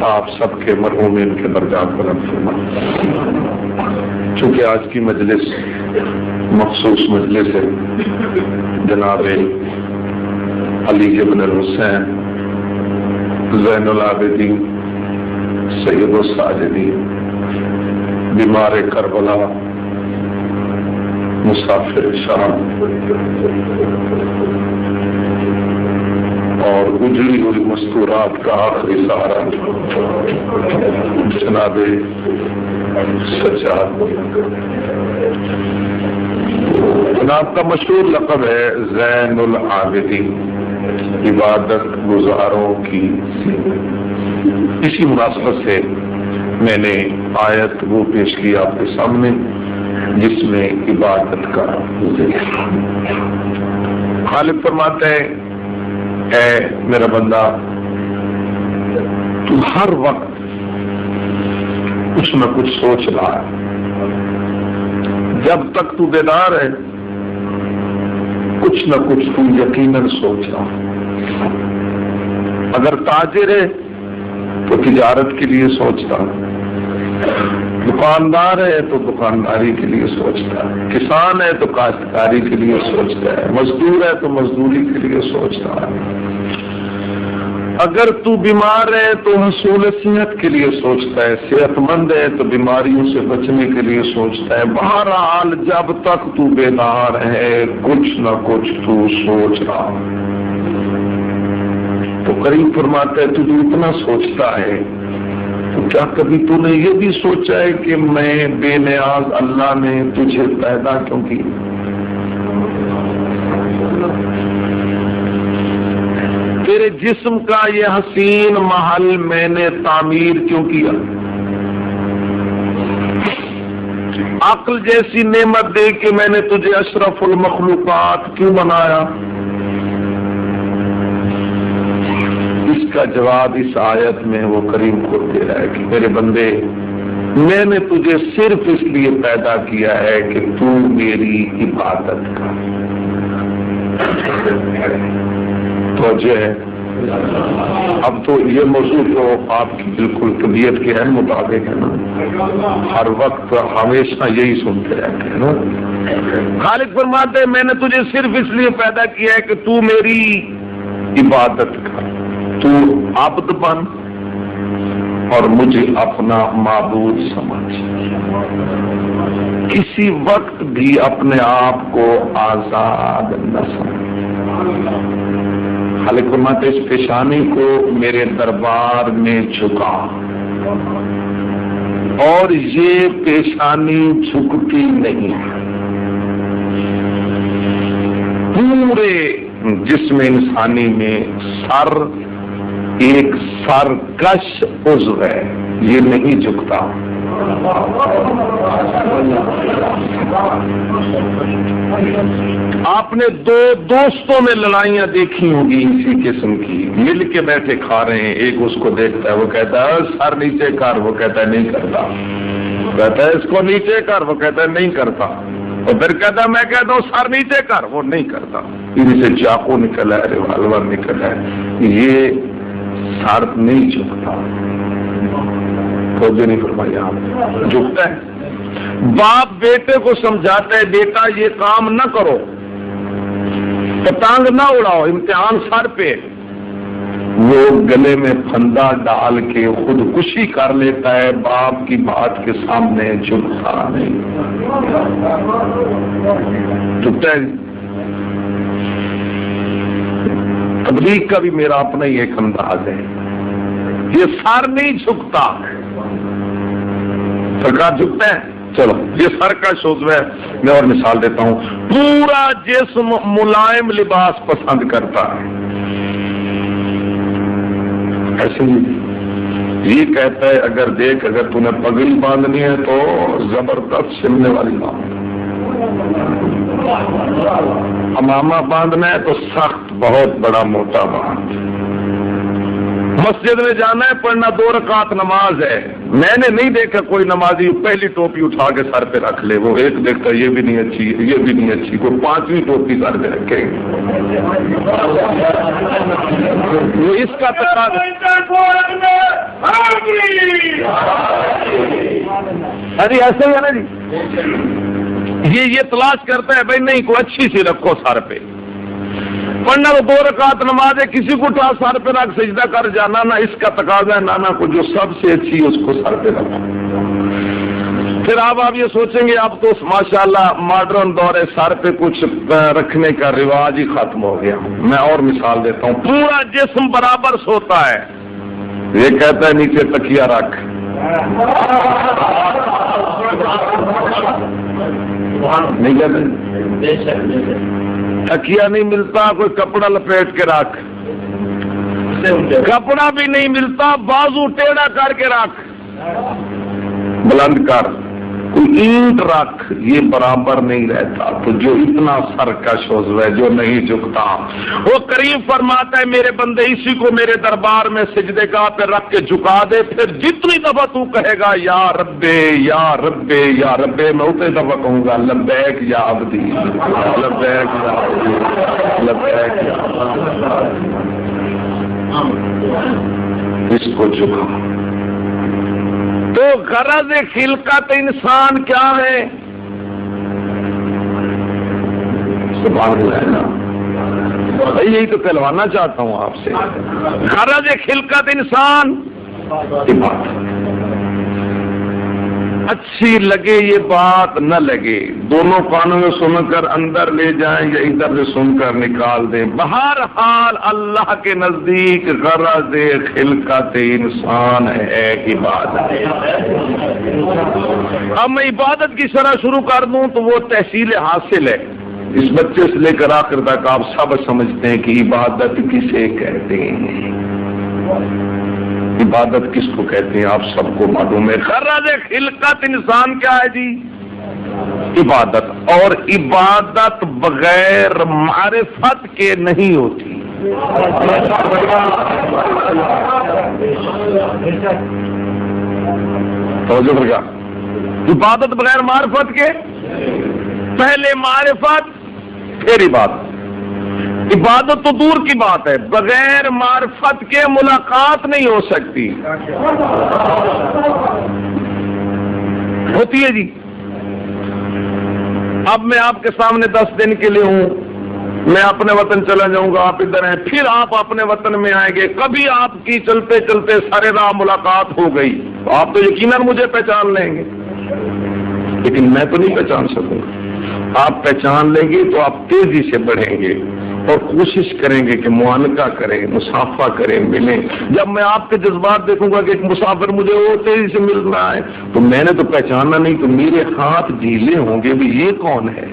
آپ سب کے مرحومین کے درجات بلند فرمائے۔ چونکہ آج کی مجلس مخصوص مجلس ہے، جناب علی بن الحسین زین العابدین سید الساجدین بیمار کربلا مسافر شام اور اجڑی ہوئی مستورات کا آخری سہارا جناب سجاد، جناب کا مشہور لقب ہے زین العابدین، عبادت گزاروں کی۔ اسی مناسبت سے میں نے آیت وہ پیش کی آپ کے سامنے جس میں عبادت کا ذکر۔ خالق فرماتے ہیں اے میرا بندہ، تو ہر وقت کچھ نہ کچھ سوچ رہا ہے، جب تک تو بیدار ہے کچھ نہ کچھ تو یقیناً سوچ رہا ہے۔ اگر تاجر ہے تو تجارت کے لیے سوچتا ہے، دکاندار ہے تو دکانداری کے لیے سوچتا ہے، کسان ہے تو کاشتکاری کے لیے سوچتا ہے، مزدور ہے تو مزدوری کے لیے سوچتا ہے۔ اگر تو بیمار ہے تو حصول صحت کے لیے سوچتا ہے، صحت مند ہے تو بیماریوں سے بچنے کے لیے سوچتا ہے۔ بہرحال جب تک تو بیدار ہے کچھ نہ کچھ تو سوچ رہا ہے۔ تو کریم فرماتا ہے تو اتنا سوچتا ہے تو کیا کبھی تو نے یہ بھی سوچا ہے کہ میں بے نیاز اللہ نے تجھے پیدا کیوں کی؟ تیرے جسم کا یہ حسین محل میں نے تعمیر کیوں کیا؟ عقل جیسی نعمت دے کے میں نے تجھے اشرف المخلوقات کیوں بنایا؟ اس کا جواب اس آیت میں وہ کریم خود دے رہا ہے کہ میرے بندے، میں نے تجھے صرف اس لیے پیدا کیا ہے کہ تو میری عبادت کر۔ توجہ ہے۔ اب تو یہ موضوع تو آپ کی بالکل طبیعت کے عین مطابق ہے نا، ہر وقت ہمیشہ یہی سنتے رہتے ہیں نا۔ خالق فرماتے ہیں میں نے تجھے صرف اس لیے پیدا کیا ہے کہ تو میری عبادت کر، تو عبد بن اور مجھے اپنا معبود سمجھ، کسی وقت بھی اپنے آپ کو آزاد نہ سمجھ۔ خالق فرماتے اس پیشانی کو میرے دربار میں جھکا، اور یہ پیشانی جھکتی نہیں ہے۔ پورے جسم انسانی میں سر ایک سرکش عضو ہے، یہ نہیں جھکتا۔ آپ نے دو دوستوں میں لڑائیاں دیکھی ہوگی اسی قسم کی، مل کے بیٹھے کھا رہے ہیں، ایک اس کو دیکھتا ہے وہ کہتا ہے سر نیچے کر، وہ کہتا ہے نہیں کرتا، کہتا ہے اس کو نیچے کر، وہ کہتا ہے نہیں کرتا، اور پھر کہتا ہے میں کہتا ہوں سر نیچے کر، وہ نہیں کرتا۔ ان سے چاقو نکلا ہے، ریوالور نکلا ہے، یہ سر نہیں جھکتا۔ توجہ نہیں فرمائی آپ، جھکتا ہے۔ باپ بیٹے کو سمجھاتا ہے بیٹا یہ کام نہ کرو، پتنگ نہ اڑاؤ، امتحان سر پہ، وہ گلے میں پھندا ڈال کے خودکشی کر لیتا ہے، باپ کی بات کے سامنے جھکتا نہیں۔ جھکتا ہے۔ تبلیغ کا بھی میرا اپنا ہی ایک انداز ہے، یہ سر نہیں جھکتا، سرکار جھکتا ہے۔ چلو یہ سر کا شوز ہے، میں اور مثال دیتا ہوں، پورا جسم ملائم لباس پسند کرتا ہے، ایسے ہی یہ کہتا ہے اگر دیکھ اگر تمہیں پگڑی باندھنی ہے تو زبردست سلنے والی باندھ، امامہ باندھنا ہے تو سخت بہت بڑا موٹا باندھ، مسجد میں جانا ہے پڑھنا 2 رکعت نماز ہے، میں نے نہیں دیکھا کوئی نمازی پہلی ٹوپی اٹھا کے سر پہ رکھ لے، وہ ایک دیکھتا یہ بھی نہیں اچھی یہ بھی نہیں اچھی، کوئی 5ویں ٹوپی سر پہ رکھے، وہ اس کا تقاضا ارے ایسا ہی ہے نا جی، یہ تلاش کرتا ہے بھائی نہیں کوئی اچھی سی رکھو سر پہ، پڑھنا تو 2 رکعت نماز ہے، کسی کو اٹھا سر پہ رکھ سجدہ کر جانا، نہ اس کا تقاضا ہے نانا کو جو سب سے اچھی ہے اس کو سر پہ رکھو۔ پھر آپ یہ سوچیں گے اب تو ماشاءاللہ ماڈرن دور ہے، سر پہ کچھ رکھنے کا رواج ہی ختم ہو گیا۔ میں اور مثال دیتا ہوں، پورا جسم برابر سوتا ہے، یہ کہتا ہے نیچے تکیہ رکھ، نہیں کہتے تکیہ نہیں ملتا، کوئی کپڑا لپیٹ کے رکھ، کپڑا بھی نہیں ملتا، بازو ٹیڑھا کر کے رکھ، بلند کر، کوئی اینٹ رکھ، یہ برابر نہیں رہتا۔ تو جو اتنا سرکش عضو ہے جو نہیں جھکتا، وہ کریم فرماتا ہے میرے بندے اسی کو میرے دربار میں سجدے گاہ پہ رکھ کے جھکا دے، پھر جتنی دفعہ تو کہے گا یا ربے یا ربے یا ربے، میں اتنی دفعہ کہوں گا لبیک یا عبدی، لبیک یا عبدی، لبیک یا عبدی، اس کو جھکا۔ تو غرض خلقت انسان کیا ہے؟ سبحان اللہ، یہی تو کہلوانا چاہتا ہوں آپ سے، غرض خلقت انسان عبادت۔ اچھی لگے یہ بات نہ لگے، دونوں کانوں میں سن کر اندر لے جائیں یا ادھر سے سن کر نکال دیں، بہرحال اللہ کے نزدیک غرض خلقت انسان ہے عبادت۔ اب میں عبادت کی شرح شروع کر دوں تو وہ تحصیل حاصل ہے، اس بچے سے لے کر آخر تک آپ سب سمجھتے ہیں کہ عبادت کسے کہتے ہیں، عبادت کس کو کہتے ہیں، آپ سب کو معلوم ہے۔ غرض خلقت انسان کیا ہے جی؟ عبادت، اور عبادت بغیر معرفت کے نہیں ہوتی۔ توجہ کر، عبادت بغیر معرفت کے، پہلے معرفت پھر عبادت۔ عبادت تو دور کی بات ہے، بغیر معرفت کے ملاقات نہیں ہو سکتی، ہوتی ہے جی۔ اب میں آپ کے سامنے 10 دن کے لیے ہوں، میں اپنے وطن چلا جاؤں گا، آپ ادھر ہیں، پھر آپ اپنے وطن میں آئیں گے، کبھی آپ کی چلتے چلتے سارے راہ ملاقات ہو گئی تو آپ تو یقیناً مجھے پہچان لیں گے، لیکن میں تو نہیں پہچان سکوں گا۔ آپ پہچان لیں گے تو آپ تیزی سے بڑھیں گے اور کوشش کریں گے کہ معانقہ کریں، مسافہ کریں، ملیں۔ جب میں آپ کے جذبات دیکھوں گا کہ ایک مسافر مجھے وہ تیزی سے مل رہا ہے تو میں نے تو پہچانا نہیں، تو میرے ہاتھ ڈھیلے ہوں گے بھی یہ کون ہے،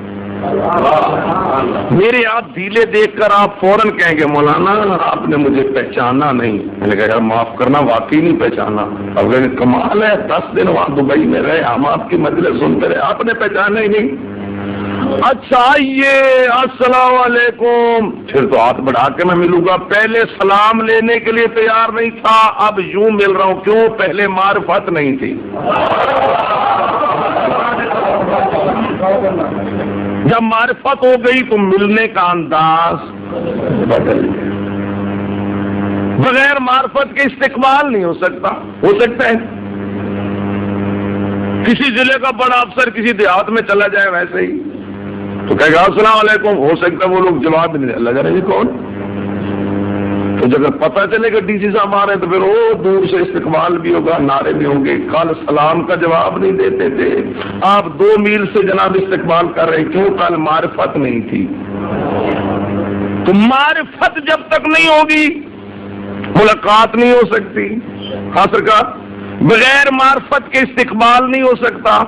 میرے ہاتھ ڈھیلے دیکھ کر آپ فوراً کہیں گے مولانا آپ نے مجھے پہچانا نہیں۔ میں نے کہا یار معاف کرنا، واقعی نہیں پہچانا۔ اب کمال ہے، 10 دن وہاں دبئی میں رہے، ہم آپ کی مجلس سنتے رہے، آپ نے پہچانا ہی نہیں۔ اچھا آئیے السلام علیکم، پھر تو ہاتھ بڑھا کے میں ملوں گا، پہلے سلام لینے کے لیے تیار نہیں تھا، اب یوں مل رہا ہوں، کیوں؟ پہلے معرفت نہیں تھی۔ جب معرفت ہو گئی تو ملنے کا انداز بدل گیا۔ بغیر معرفت کے استقبال نہیں ہو سکتا۔ ہو سکتا ہے کسی ضلع کا بڑا افسر کسی دیہات میں چلا جائے ویسے ہی تو کہے گا السلام علیکم، ہو سکتا ہے وہ لوگ جواب نہیں دیں، اللہ جانے یہ کون۔ تو جب پتہ چلے گا ڈی سی صاحب آ رہے ہیں تو پھر وہ دور سے استقبال بھی ہوگا، نعرے بھی ہوں گے۔ کل سلام کا جواب نہیں دیتے تھے، آپ 2 میل سے جناب استقبال کر رہے ہیں، کیوں؟ کل معرفت نہیں تھی۔ تو معرفت جب تک نہیں ہوگی ملاقات نہیں ہو سکتی۔ خاصر کا بغیر معرفت کے استقبال نہیں ہو سکتا،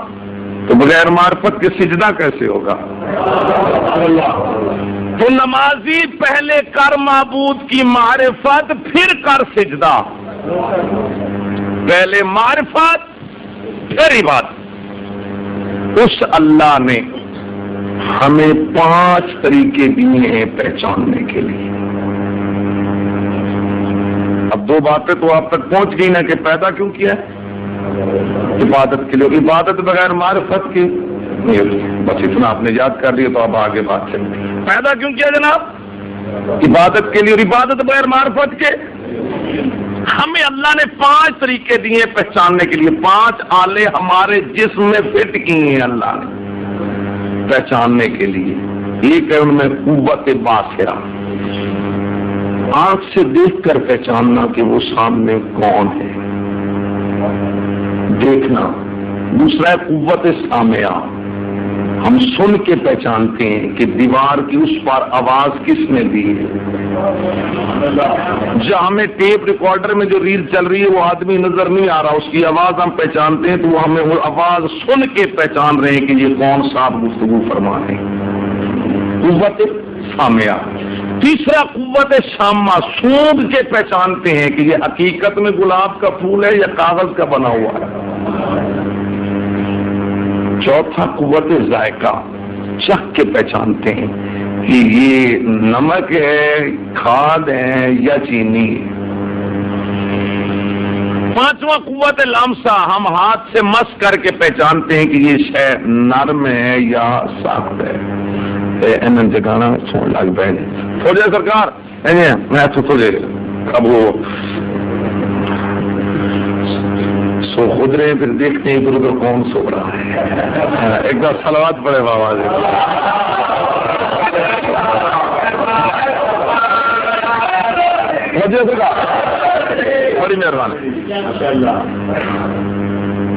تو بغیر معرفت کے سجدہ کیسے ہوگا؟ تو نمازی پہلے کر معبود کی معرفت پھر کر سجدہ، پہلے معرفت پھر عبادت۔ اس اللہ نے ہمیں 5 طریقے دیے ہیں پہچاننے کے لیے۔ اب 2 باتیں تو آپ تک پہنچ گئی نا کہ پیدا کیوں کیا ہے؟ عبادت کے لیے۔ عبادت بغیر معرفت کی نہیں ہوتی، بس اتنا آپ نے یاد کر لیا تو اب آگے بات چلتی۔ پیدا کیوں کیا جناب؟ عبادت کے لیے، اور عبادت بغیر معرفت کے ہمیں اللہ نے 5 طریقے دیے پہچاننے کے لیے، 5 آلے ہمارے جسم میں فٹ کیے ہیں اللہ نے پہچاننے کے لیے۔ ایک ہے ان میں قوت باصرہ، آنکھ سے دیکھ کر پہچاننا کہ وہ سامنے کون ہے، دیکھنا۔ دوسرا ہے قوت سامعہ، ہم سن کے پہچانتے ہیں کہ دیوار کی اس پر آواز کس نے دی ہے۔ جہاں ہمیں ٹیپ ریکارڈر میں جو ریل چل رہی ہے وہ آدمی نظر نہیں آ رہا، اس کی آواز ہم پہچانتے ہیں، تو وہ ہمیں وہ آواز سن کے پہچان رہے ہیں کہ یہ کون صاحب گفتگو فرما رہے ہیں، قوت سامعہ۔ تیسرا قوت شامہ، سونگھ کے پہچانتے ہیں کہ یہ حقیقت میں گلاب کا پھول ہے یا کاغذ کا بنا ہوا ہے۔ چوتھا قوت ذائقہ، چکھ کے پہچانتے ہیں کہ یہ نمک ہے، کھاد ہے یا چینی ہے۔ پانچواں قوت لمسہ، ہم ہاتھ سے مس کر کے پہچانتے ہیں کہ یہ شے نرم ہے یا سخت ہے۔ ان جگانا سن لگ پہ ہو جائے سرکار میں تو اب وہ سو خود رہے پھر دیکھتے ہیں ادھر ادھر کون سو رہا ہے۔ ایک بار صلوات پڑے بابا جی۔ بڑی مہربانی۔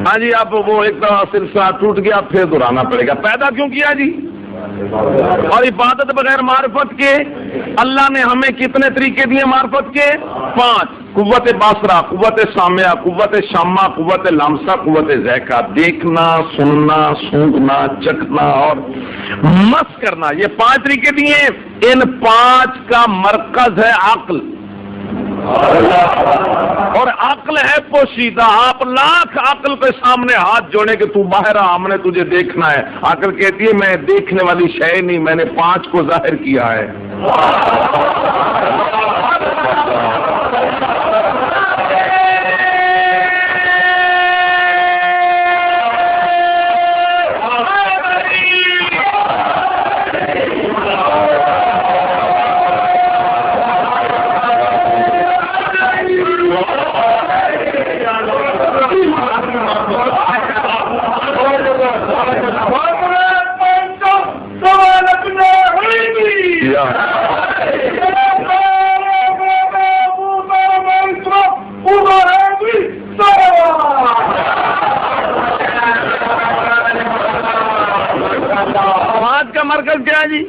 ہاں جی، اب وہ ایک دفعہ سلسلہ ٹوٹ گیا، پھر دہرانا پڑے گا۔ پیدا کیوں کیا جی؟ اور عبادت بغیر معرفت کے اللہ نے ہمیں کتنے طریقے دیے معرفت کے؟ 5۔ قوت باصرہ، قوت سامعہ، قوت شامہ، قوت لمسہ، قوت ذائقہ، دیکھنا، سننا، سونگنا، چکھنا اور مس کرنا، یہ 5 طریقے دیے۔ ان 5 کا مرکز ہے عقل، اور عقل ہے پوشیدہ۔ آپ لاکھ عقل کے سامنے ہاتھ جوڑے کہ تو باہر آ، ہم نے تجھے دیکھنا ہے، عقل کہتی ہے میں دیکھنے والی شے نہیں، میں نے 5 کو ظاہر کیا ہے۔ مرکز کیا ہے جی؟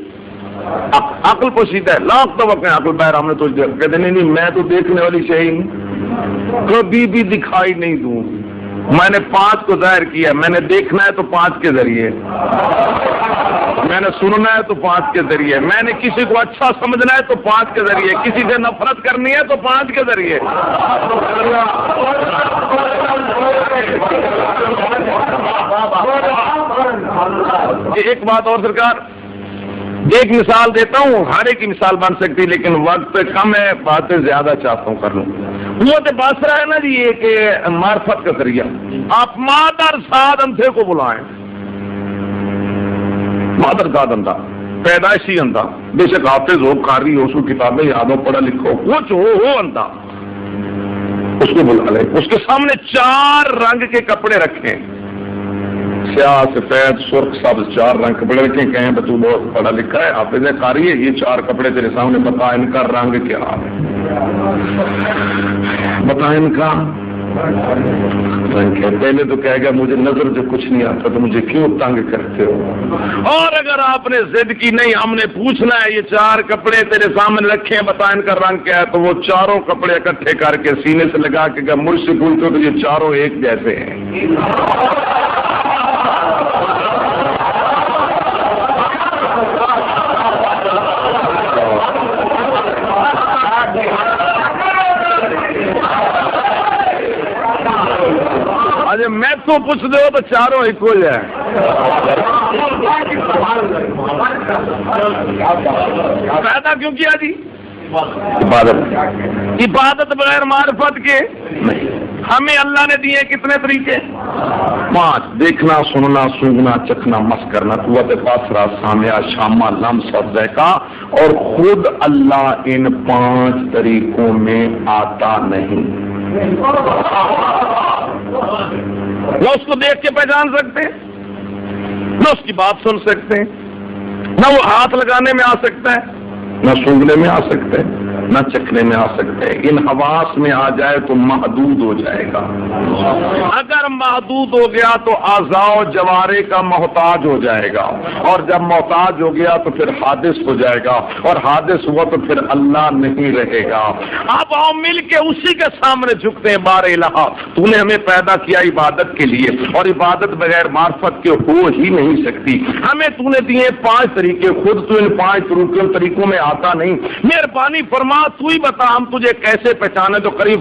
عقل پوشیدہ ہے، لاکھ توقع عقل باہر، ہم نے تو کہتے نہیں میں تو دیکھنے والی شے ہی نہیں، کبھی بھی دکھائی نہیں دوں، میں نے 5 کو ظاہر کیا، میں نے دیکھنا ہے تو 5 کے ذریعے، میں نے سننا ہے تو 5 کے ذریعے، میں نے کسی کو اچھا سمجھنا ہے تو 5 کے ذریعے، کسی سے نفرت کرنی ہے تو 5 کے ذریعے۔ ایک بات اور سرکار، ایک مثال دیتا ہوں، ہر ایک کی مثال بن سکتی لیکن وقت کم ہے، باتیں زیادہ چاہتا ہوں کر لوں۔ قوت باصرہ ہے نا جی، یہ کہ معرفت کا ذریعہ، آپ مادر ساد اندھے کو بلائیں، مادر ساد اندھا، پیدائشی اندھا، بے شک حافظ ہو، قاری ہو، اس کو کتابیں یاد ہو، پڑھا لکھو، کچھ ہو اندھا، اس کو بلا لیں، اس کے سامنے 4 رنگ کے کپڑے رکھیں، سیاہ، سفید، سرخ، سبز، 4 رنگ کپڑے رکھیں، کہیں تو بہت پڑھا لکھا ہے، حافظ ہے، قاری ہے، یہ 4 کپڑے تیرے سامنے، بتا ان کا رنگ کیا ہے، بتا ان کا رنگ ہے۔ پہلے تو کہے گا مجھے نظر جو کچھ نہیں آتا تو مجھے کیوں تنگ کرتے ہو، اور اگر آپ نے ضد کی نہیں ہم نے پوچھنا ہے، یہ 4 کپڑے تیرے سامنے رکھے، بتا ان کا رنگ کیا ہے، تو وہ 4 کپڑے اکٹھے کر کے سینے سے لگا کے مجھ سے پوچھتے ہو تو یہ 4 ایک جیسے ہیں۔ میں تو پوچھ دو تو 4 ایک ہو جائے۔ پیدا کیوں کیا جی؟ عبادت بغیر معرفت کے ہمیں اللہ نے دیے کتنے طریقے؟ 5، دیکھنا، سننا، سونگنا، چکھنا، مس کرنا، قوت باصرہ، سامعہ، شامہ، لمس اور ذائقہ، اور خود اللہ ان 5 طریقوں میں آتا نہیں۔ نہ اس کو دیکھ کے پہچان سکتے ہیں، نہ اس کی بات سن سکتے ہیں، نہ وہ ہاتھ لگانے میں آ سکتا ہے، نہ سونگنے میں آ سکتے ہیں، نہ چکھنے میں آ سکتے ہیں۔ ان حواس میں آ جائے تو محدود ہو جائے گا۔ اگر محدود ہو گیا تو اعضاء و جوارے کا محتاج ہو جائے گا، اور جب محتاج ہو گیا تو پھر حادث ہو جائے گا، اور حادث ہوا تو پھر اللہ نہیں رہے گا۔ اب آؤ مل کے اسی کے سامنے جھکتے ہیں، بار الہ تو نے ہمیں پیدا کیا عبادت کے لیے، اور عبادت بغیر معرفت کے ہو ہی نہیں سکتی۔ ہمیں تو نے دیے 5 طریقے، خود تو ان 5 طریقوں میں آتا نہیں، مہربانی فرما تو ہی بتا ہم تجھے کیسے پہچانے۔ تو قریب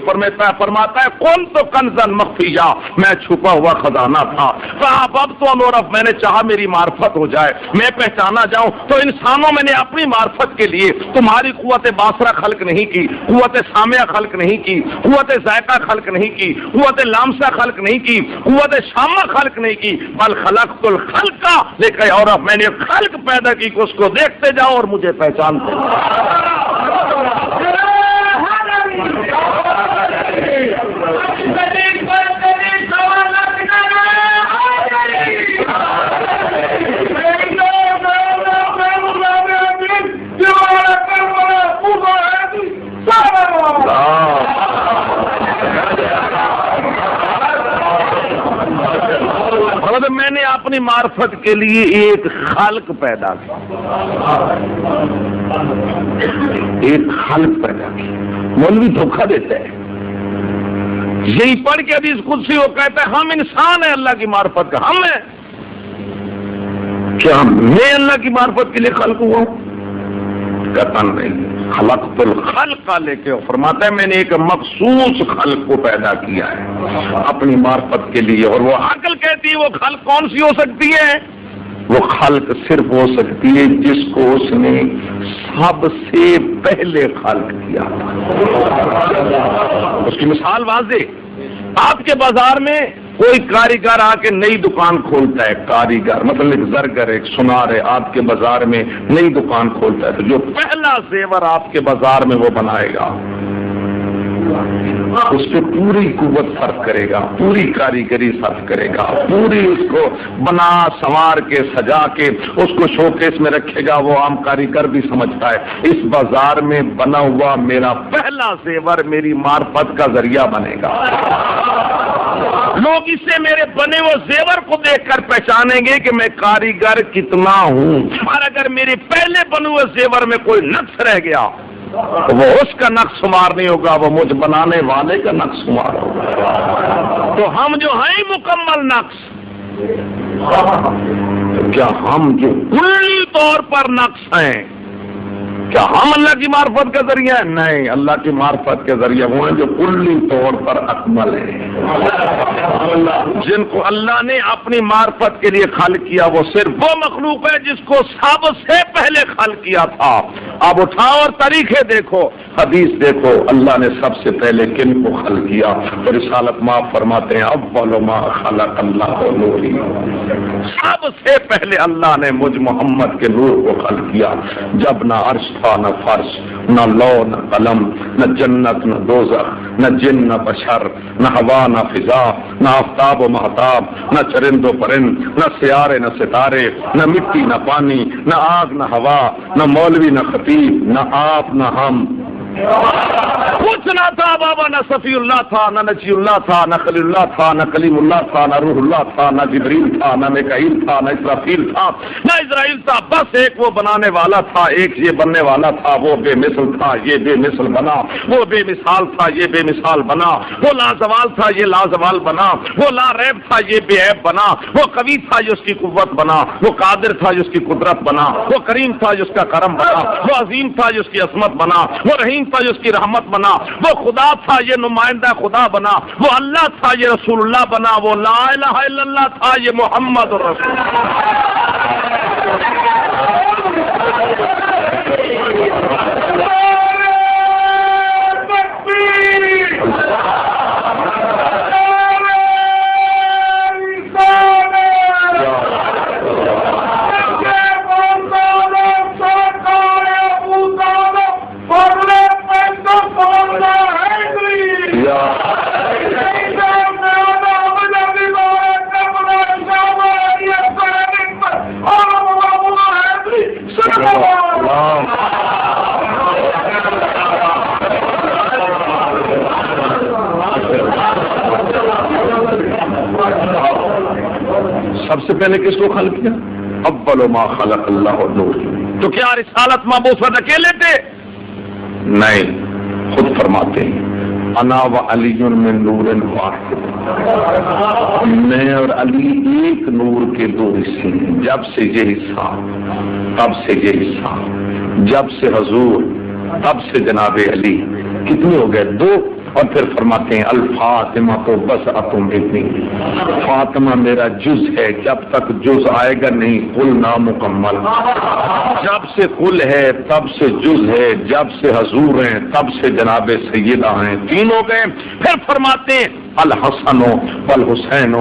فرماتا ہے کون تو کنزن مخفیہ، میں چھپا ہوا خزانہ تھا۔ کہا اب تو انورف میں نے چاہا میری معرفت ہو جائے، میں پہچانا جاؤں۔ تو انسانوں میں نے اپنی معرفت کے لیے تمہاری قوت باصرہ خلق نہیں کی، قوت سامعہ خلق نہیں کی، قوت ذائقہ خلق نہیں کی، قوت لامسہ خلق نہیں کی، قوت شامہ خلق نہیں کی، بل خلقت الخلق، لیکن اور میں نے خلق پیدا کی کہ اس کو دیکھتے جاؤ اور مجھے پہچانتے جاؤ۔ میں نے اپنی معرفت کے لیے ایک خالق پیدا کیا، ایک خالق پیدا کیا۔ مولوی دھوکہ دیتا ہے، یہی پڑھ کے حدیث قدسی وہ کہتا ہے ہم انسان ہیں اللہ کی معرفت کا، ہم ہیں کیا میں اللہ کی معرفت کے لیے خلق ہوا ہوں؟ کہتا نہیں، خلقت الخلق لے کے فرماتا ہے میں نے ایک مخصوص خلق کو پیدا کیا ہے اپنی معرفت کے لیے، اور وہ عقل کہتی ہے وہ خلق کون سی ہو سکتی ہے؟ وہ خلق صرف ہو سکتی ہے جس کو اس نے سب سے پہلے خلق کیا۔ اس کی مثال واضح، آپ کے بازار میں کوئی کاریگر آ کے نئی دکان کھولتا ہے، کاریگر مطلب ایک زرگر ایک سنار ہے، آپ کے بازار میں نئی دکان کھولتا ہے، تو جو پہلا زیور آپ کے بازار میں وہ بنائے گا اس پہ پوری قوت صرف کرے گا، پوری کاریگری صرف کرے گا، پوری اس کو بنا سنوار کے سجا کے اس کو شوکیس میں رکھے گا، وہ عام کاریگر بھی سمجھتا ہے اس بازار میں بنا ہوا میرا پہلا زیور میری معرفت کا ذریعہ بنے گا۔ لوگ اس سے میرے بنے ہوئے زیور کو دیکھ کر پہچانیں گے کہ میں کاریگر کتنا ہوں، اور اگر میرے پہلے بنے ہوئے زیور میں کوئی نقص رہ گیا وہ اس کا نقص شمار نہیں ہوگا، وہ مجھ بنانے والے کا نقص شمار ہوگا۔ تو ہم جو ہیں مکمل نقص، کیا ہم جو کلی طور پر نقص ہیں کیا ہم اللہ کی معرفت کا ذریعہ ہے؟ نہیں، اللہ کی معرفت کے ذریعہ وہ ہیں جو کلی طور پر اکمل ہیں، جن کو اللہ نے اپنی معرفت کے لیے خلق کیا۔ وہ صرف وہ مخلوق ہے جس کو سب سے پہلے خلق کیا تھا۔ اب اٹھاؤ اور طریقے دیکھو، حدیث دیکھو، اللہ نے سب سے پہلے کن کو خلق کیا؟ تو رسالت ماں فرماتے ہیں اول ما خلق اللہ نوری، سب سے پہلے اللہ نے مجھ محمد کے نور کو خلق کیا، جب نہ عرش تھا، نہ فرش، نہ لو، نہ قلم، نہ جنت، نہ دوزخ، نہ جن، نہ بشر، نہ ہوا، نہ فضا، نہ آفتاب و مہتاب، نہ چرند و پرند، نہ سیارے نہ ستارے، نہ مٹی نہ پانی، نہ آگ نہ ہوا، نہ مولوی نہ خطیب، نہ آپ نہ ہم، کچھ نہ تھا بابا، نہ صفی اللہ تھا، نہ نجی اللہ تھا، نہ خلیل اللہ تھا، نہ کلیم اللہ تھا، نہ روح اللہ تھا، نہ جبریل تھا، نہ میکائیل تھا، نہ اسرافیل تھا، نہ اسرائیل تھا، بس ایک وہ بنانے والا تھا، ایک یہ بننے والا تھا، وہ بے مثل تھا، یہ بے مثل بنا، وہ بے مثال تھا، یہ بے مثال بنا، وہ لازوال تھا، یہ لازوال بنا، وہ لا ریب تھا، یہ بے عیب بنا، وہ قوی تھا جو اس کی قوت بنا، وہ قادر تھا جو اس کی قدرت بنا، وہ کریم تھا جو اس کا کرم بنا، وہ عظیم تھا جو اس کی عظمت بنا، وہ رحیم تھا جو اس کی رحمت بنا، وہ خدا تھا یہ نمائندہ خدا بنا، وہ اللہ تھا یہ رسول اللہ بنا، وہ لا الہ الا اللہ تھا یہ محمد رسول اللہ۔ سب سے پہلے کس کو خلق کیا؟ اول ما خلق اللہ نور. تو کیا رسالت مبعوث اکیلے تھے؟ نہیں، خود فرماتے ہیں انا و علی من نور واحد، میں اور علی ایک نور کے دو حصے ہیں. جب سے یہ حصہ، تب سے یہ حصہ، جب سے حضور، تب سے جناب علی. کتنے ہو گئے؟ دو. اور پھر فرماتے ہیں الفاطمہ تو بس اتم اتنی، فاطمہ میرا جز ہے، جب تک جز آئے گا نہیں کل نامکمل. جب سے کل ہے تب سے جز ہے، جب سے حضور ہیں تب سے جناب سیدہ ہیں. تین ہو گئے. پھر فرماتے ہیں الحسن والحسین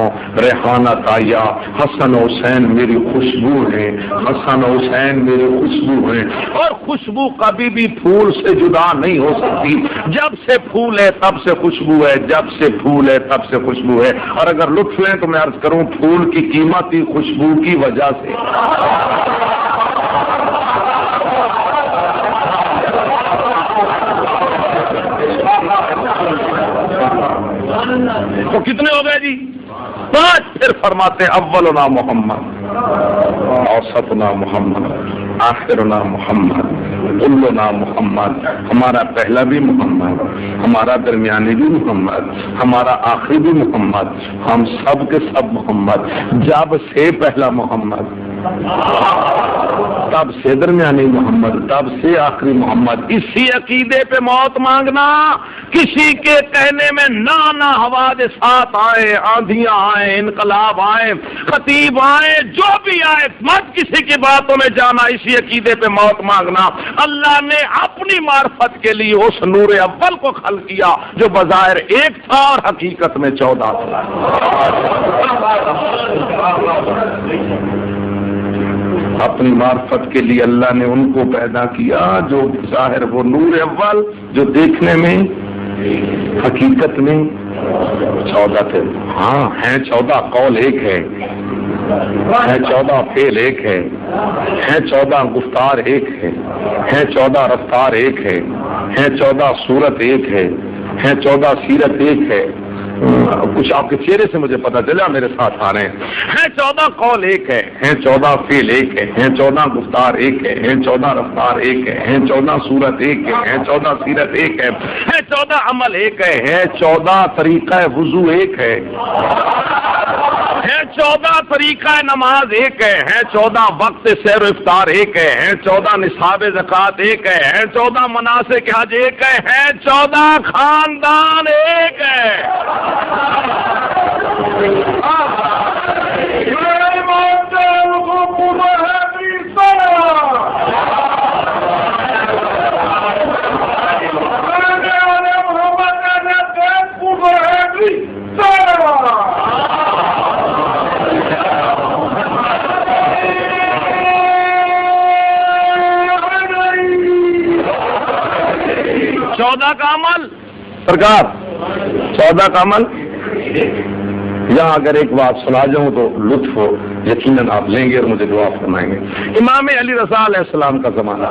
ریحانہ طیہ، حسن و حسین میری خوشبو ہیں، حسن و حسین میری خوشبو ہیں. اور خوشبو کبھی بھی پھول سے جدا نہیں ہو سکتی. جب سے پھول ہے تب سے خوشبو ہے، جب سے پھول ہے تب سے خوشبو ہے. اور اگر لطف لیں تو میں عرض کروں پھول کی قیمت ہی خوشبو کی وجہ سے. تو کتنے ہو گئے جی؟ 5. پھر فرماتے ہیں اولنا محمد، اوسطنا محمد، آخرنا محمد، کلنا محمد. ہمارا پہلا بھی محمد، ہمارا درمیانی بھی محمد، ہمارا آخری بھی محمد، ہم سب کے سب محمد. جب سے پہلا محمد، تب سے درمیانی محمد، تب سے آخری محمد. اسی عقیدے پہ موت مانگنا. کسی کے کہنے میں نہ حوادثات آئے، آندھیاں آئے، انقلاب آئے، خطیب آئے، جو بھی آئے، مت کسی کی باتوں میں جانا. اسی عقیدے پہ موت مانگنا. اللہ نے اپنی معرفت کے لیے اس نور اول کو خلق کیا جو بظاہر ایک تھا اور حقیقت میں 14 تھا. اپنی معرفت کے لیے اللہ نے ان کو پیدا کیا جو ظاہر وہ نور اول، جو دیکھنے میں حقیقت میں 14 تھے. ہاں ہیں 14، قول ایک ہے، ہیں 14 فعل ایک ہے، ہیں 14 گفتار ایک ہے، ہیں 14 رفتار ایک ہے، ہیں 14 صورت ایک ہے، ہیں 14 سیرت ایک ہے. کچھ آپ کے چہرے سے مجھے پتا چلا، میرے ساتھ آ رہے ہیں. 14 قول ایک ہے، 14 فعل ایک ہے، 14 گفتار ایک ہے، 14 رفتار ایک ہے، 14 صورت ایک ہے، 14 سیرت ایک ہے، 14 عمل ایک ہے، 14 طریقہ وضو ایک ہے، 14 طریقہ نماز ایک ہے، 14 وقت سیر و افطار ایک ہے، 14 نصاب زکوٰۃ ایک ہے، 14 مناسک حج ایک ہے، 14 خاندان ایک ہے. چودہ کا عمل سرکار، 14 کا عمل. یہاں اگر ایک بات سنا جاؤں تو لطف ہو، یقیناً آپ لیں گے اور مجھے دعا فرمائیں گے. امام علی رضا علیہ السلام کا زمانہ،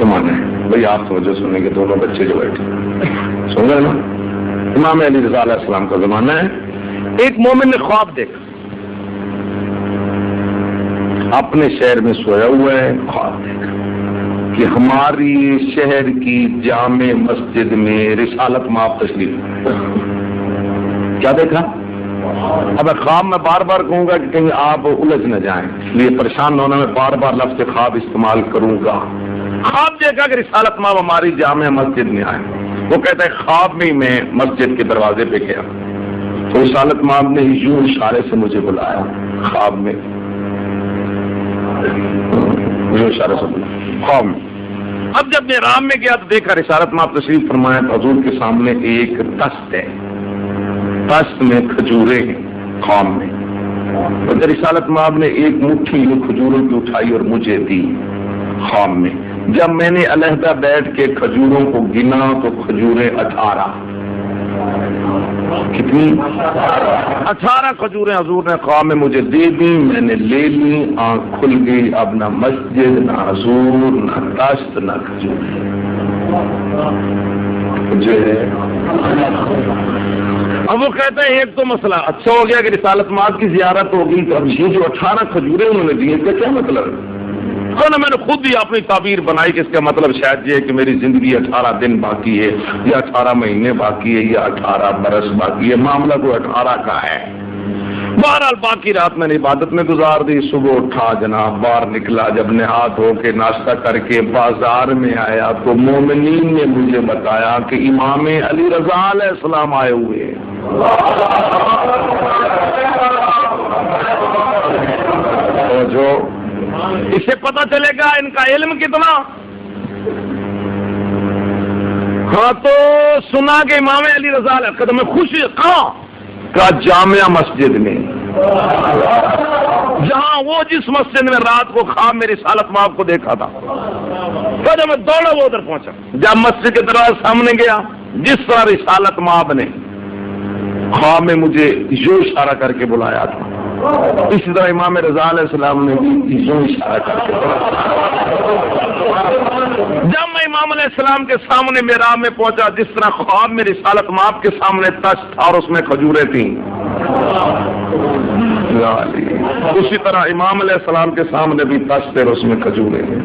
زمانہ ہے بھائی. آپ توجہ سنیں گے، دونوں بچے جو بیٹھے سن رہے نا. امام علی رضا علیہ السلام کا زمانہ ہے. ایک مومن نے خواب دیکھا، اپنے شہر میں سویا ہوا ہے، خواب دیکھا کہ ہماری شہر کی جامع مسجد میں رسالت مآب تشریف. کیا دیکھا؟ اب خواب میں بار بار کہوں گا کہ کہیں آپ الجھ نہ جائیں، اس لیے پریشان نہ ہونا، میں بار بار لفظ خواب استعمال کروں گا. خواب دیکھا کہ رسالت مآب ہماری جامع مسجد میں آئے. وہ کہتا ہے خواب میں میں مسجد کے دروازے پہ گیا تو رسالت مآب نے یوں اشارے سے مجھے بلایا. خواب میں خواب میں. اب جب میں رام میں گیا تو دیکھا رسالت مآب تشریف فرمایا تو حضور کے سامنے ایک تست ہے، تست میں کھجوریں ہیں. خواب میں رسالت مآب نے ایک مٹھی کھجوروں کی اٹھائی اور مجھے دی. خواب میں جب میں نے علیحدہ بیٹھ کے کھجوروں کو گنا تو کھجوریں 18. کتنی؟ 18 کھجوریں حضور نے خواب میں مجھے دے دی. میں نے لے لی، آنکھ کھل گئی. اب نہ مسجد، نہ حضور، نہ تشت، نہ کھجور. جو ہے اب وہ کہتے ہیں ایک تو مسئلہ اچھا ہو گیا کہ رسالت مآب کی زیارت ہوگی، تو اب یہ جو 18 کھجوریں انہوں نے دی اس کا کیا مطلب ہے؟ میں نے خود ہی اپنی تعبیر بنائی کہ اس کا مطلب شاید یہ ہے کہ میری زندگی 18 دن باقی ہے، یا 18 مہینے باقی ہے، یا 18 برس باقی ہے، معاملہ تو 18 کا ہے۔ بہرحال باقی رات میں نے عبادت میں گزار دی، صبح اٹھا جناب، باہر نکلا، جب نہا دھو کے ناشتہ کر کے بازار میں آیا تو مومنین نے مجھے بتایا کہ امام علی رضا علیہ السلام آئے ہوئے ہیں۔ جو اسے پتہ چلے گا ان کا علم کتنا۔ ہاں تو سنا کہ امام علی رضا علیہ السلام میں خوشی کہاں کا جامعہ مسجد میں، جہاں وہ جس مسجد میں رات کو خواب میں رسالت مآب کو دیکھا تھا۔ تو جب میں دوڑا وہ ادھر پہنچا، جب مسجد کے دروازے سامنے گیا، جس طرح رسالت مآب نے خواب میں مجھے یوں اشارہ کر کے بلایا تھا، اسی طرح امام رضا علیہ السلام نے بھی یوں اشارہ کر کے جب میں امام علیہ السلام کے سامنے محراب میں پہنچا، جس طرح خواب میں رسالت مآب کے سامنے تشت تھا اور اس میں کھجوریں تھیں، اسی طرح امام علیہ السلام کے سامنے بھی تشت اور اس میں کھجوریں تھیں۔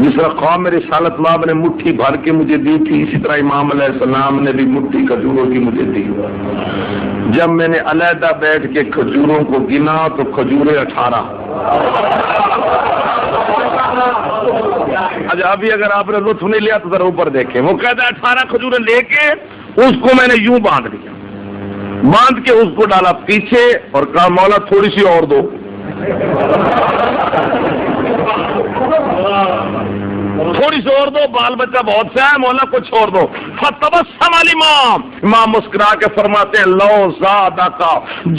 جس طرح خواب میں رسالت مآب نے مٹھی بھر کے مجھے دی تھی، اسی طرح امام علیہ السلام نے بھی مٹھی کھجوروں کی مجھے دی۔ جب میں نے علیحدہ بیٹھ کے کھجوروں کو گنا تو کھجوریں 18۔ اچھا ابھی اگر آپ نے لطف نہیں لیا تو ذرا اوپر دیکھیں، وہ کہتا ہے 18 کھجوریں لے کے اس کو میں نے یوں باندھ لیا، باندھ کے اس کو ڈالا پیچھے اور کہا مولا تھوڑی سی اور دو۔ تھوڑی سی اور دو، بال بچہ بہت سے ہے، مولا کچھ اور دو۔ فتبسم الامام، امام مسکرا کے فرماتے ہیں لو زادک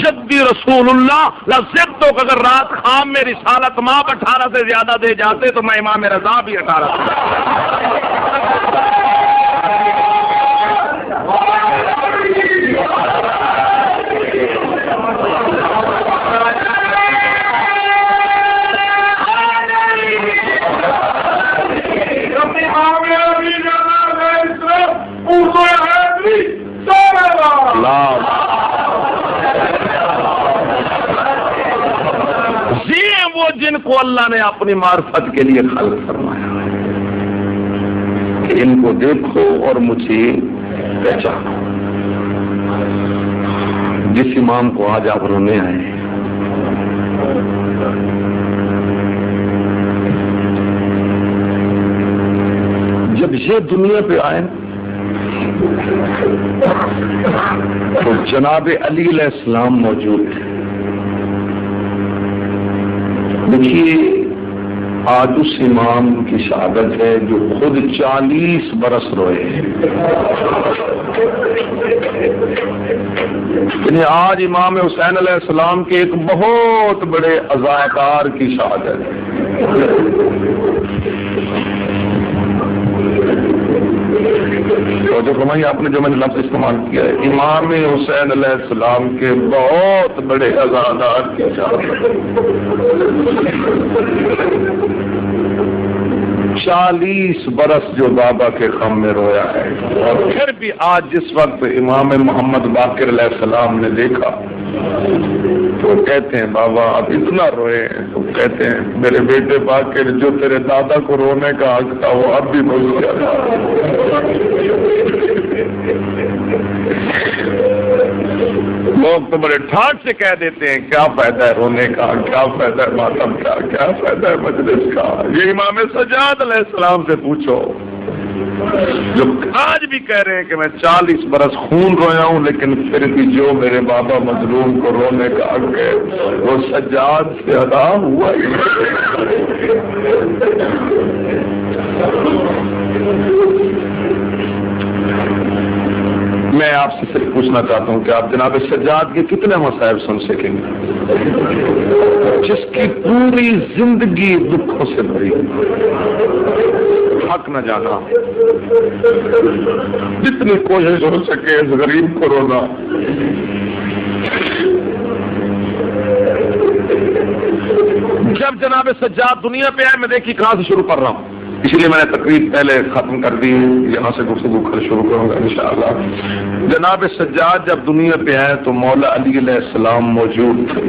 جدی رسول اللہ لزدتک، اگر رات خواب میں رسالت مآب 18 سے زیادہ دے جاتے تو میں امام رضا بھی 18 یہ وہ جن کو اللہ نے اپنی معرفت کے لیے خلق فرمایا کہ ان کو دیکھو اور مجھے پہچانو۔ جس امام کو آج آپ رونے آئے ہیں، جب یہ دنیا پہ آئے تو جناب علی علیہ السلام موجود تھے۔ دیکھیے آج اس امام کی شہادت ہے جو خود 40 برس روئے ہیں۔ یعنی آج امام حسین علیہ السلام کے ایک بہت بڑے عزاکار کی شہادت ہے۔ جو فرمائی آپ نے، جو میں نے لفظ استعمال کیا ہے، امام حسین علیہ السلام کے بہت بڑے عزادار کی شہادت، 40 برس جو بابا کے غم میں رویا ہے، اور پھر بھی آج جس وقت امام محمد باقر علیہ السلام نے دیکھا تو کہتے ہیں بابا اب اتنا روئے ہیں، تو کہتے ہیں میرے بیٹے باقر جو تیرے دادا کو رونے کا حق تھا وہ اب بھی بھول گیا۔ لوگ تو بڑے ٹھاٹ سے کہہ دیتے ہیں کیا فائدہ ہے رونے کا، کیا فائدہ ہے ماتم کا، کیا فائدہ ہے مجلس کا۔ یہ امام سجاد علیہ السلام سے پوچھو جو آج بھی کہہ رہے ہیں کہ میں 40 برس خون رویا ہوں، لیکن پھر بھی جو میرے بابا مظلوم کو رونے کا حق ہے وہ سجاد سے ادا ہوا ہی۔ میں آپ سے صرف پوچھنا چاہتا ہوں کہ آپ جناب سجاد کے کتنے مصائب سن سکیں گے، جس کی پوری زندگی دکھوں سے بھری، حق نہ جانا، جتنی کوشش ہو سکے اس غریب کو رونا۔ جب جناب سجاد دنیا پہ آئے، میں دیکھی کہاں سے شروع کر رہا ہوں، اس لیے میں نے تقریر پہلے ختم کر دی، یہاں سے گفتگو کر شروع کروں گا انشاءاللہ۔ جناب سجاد جب دنیا پہ آئے تو مولا علی علیہ السلام موجود تھے،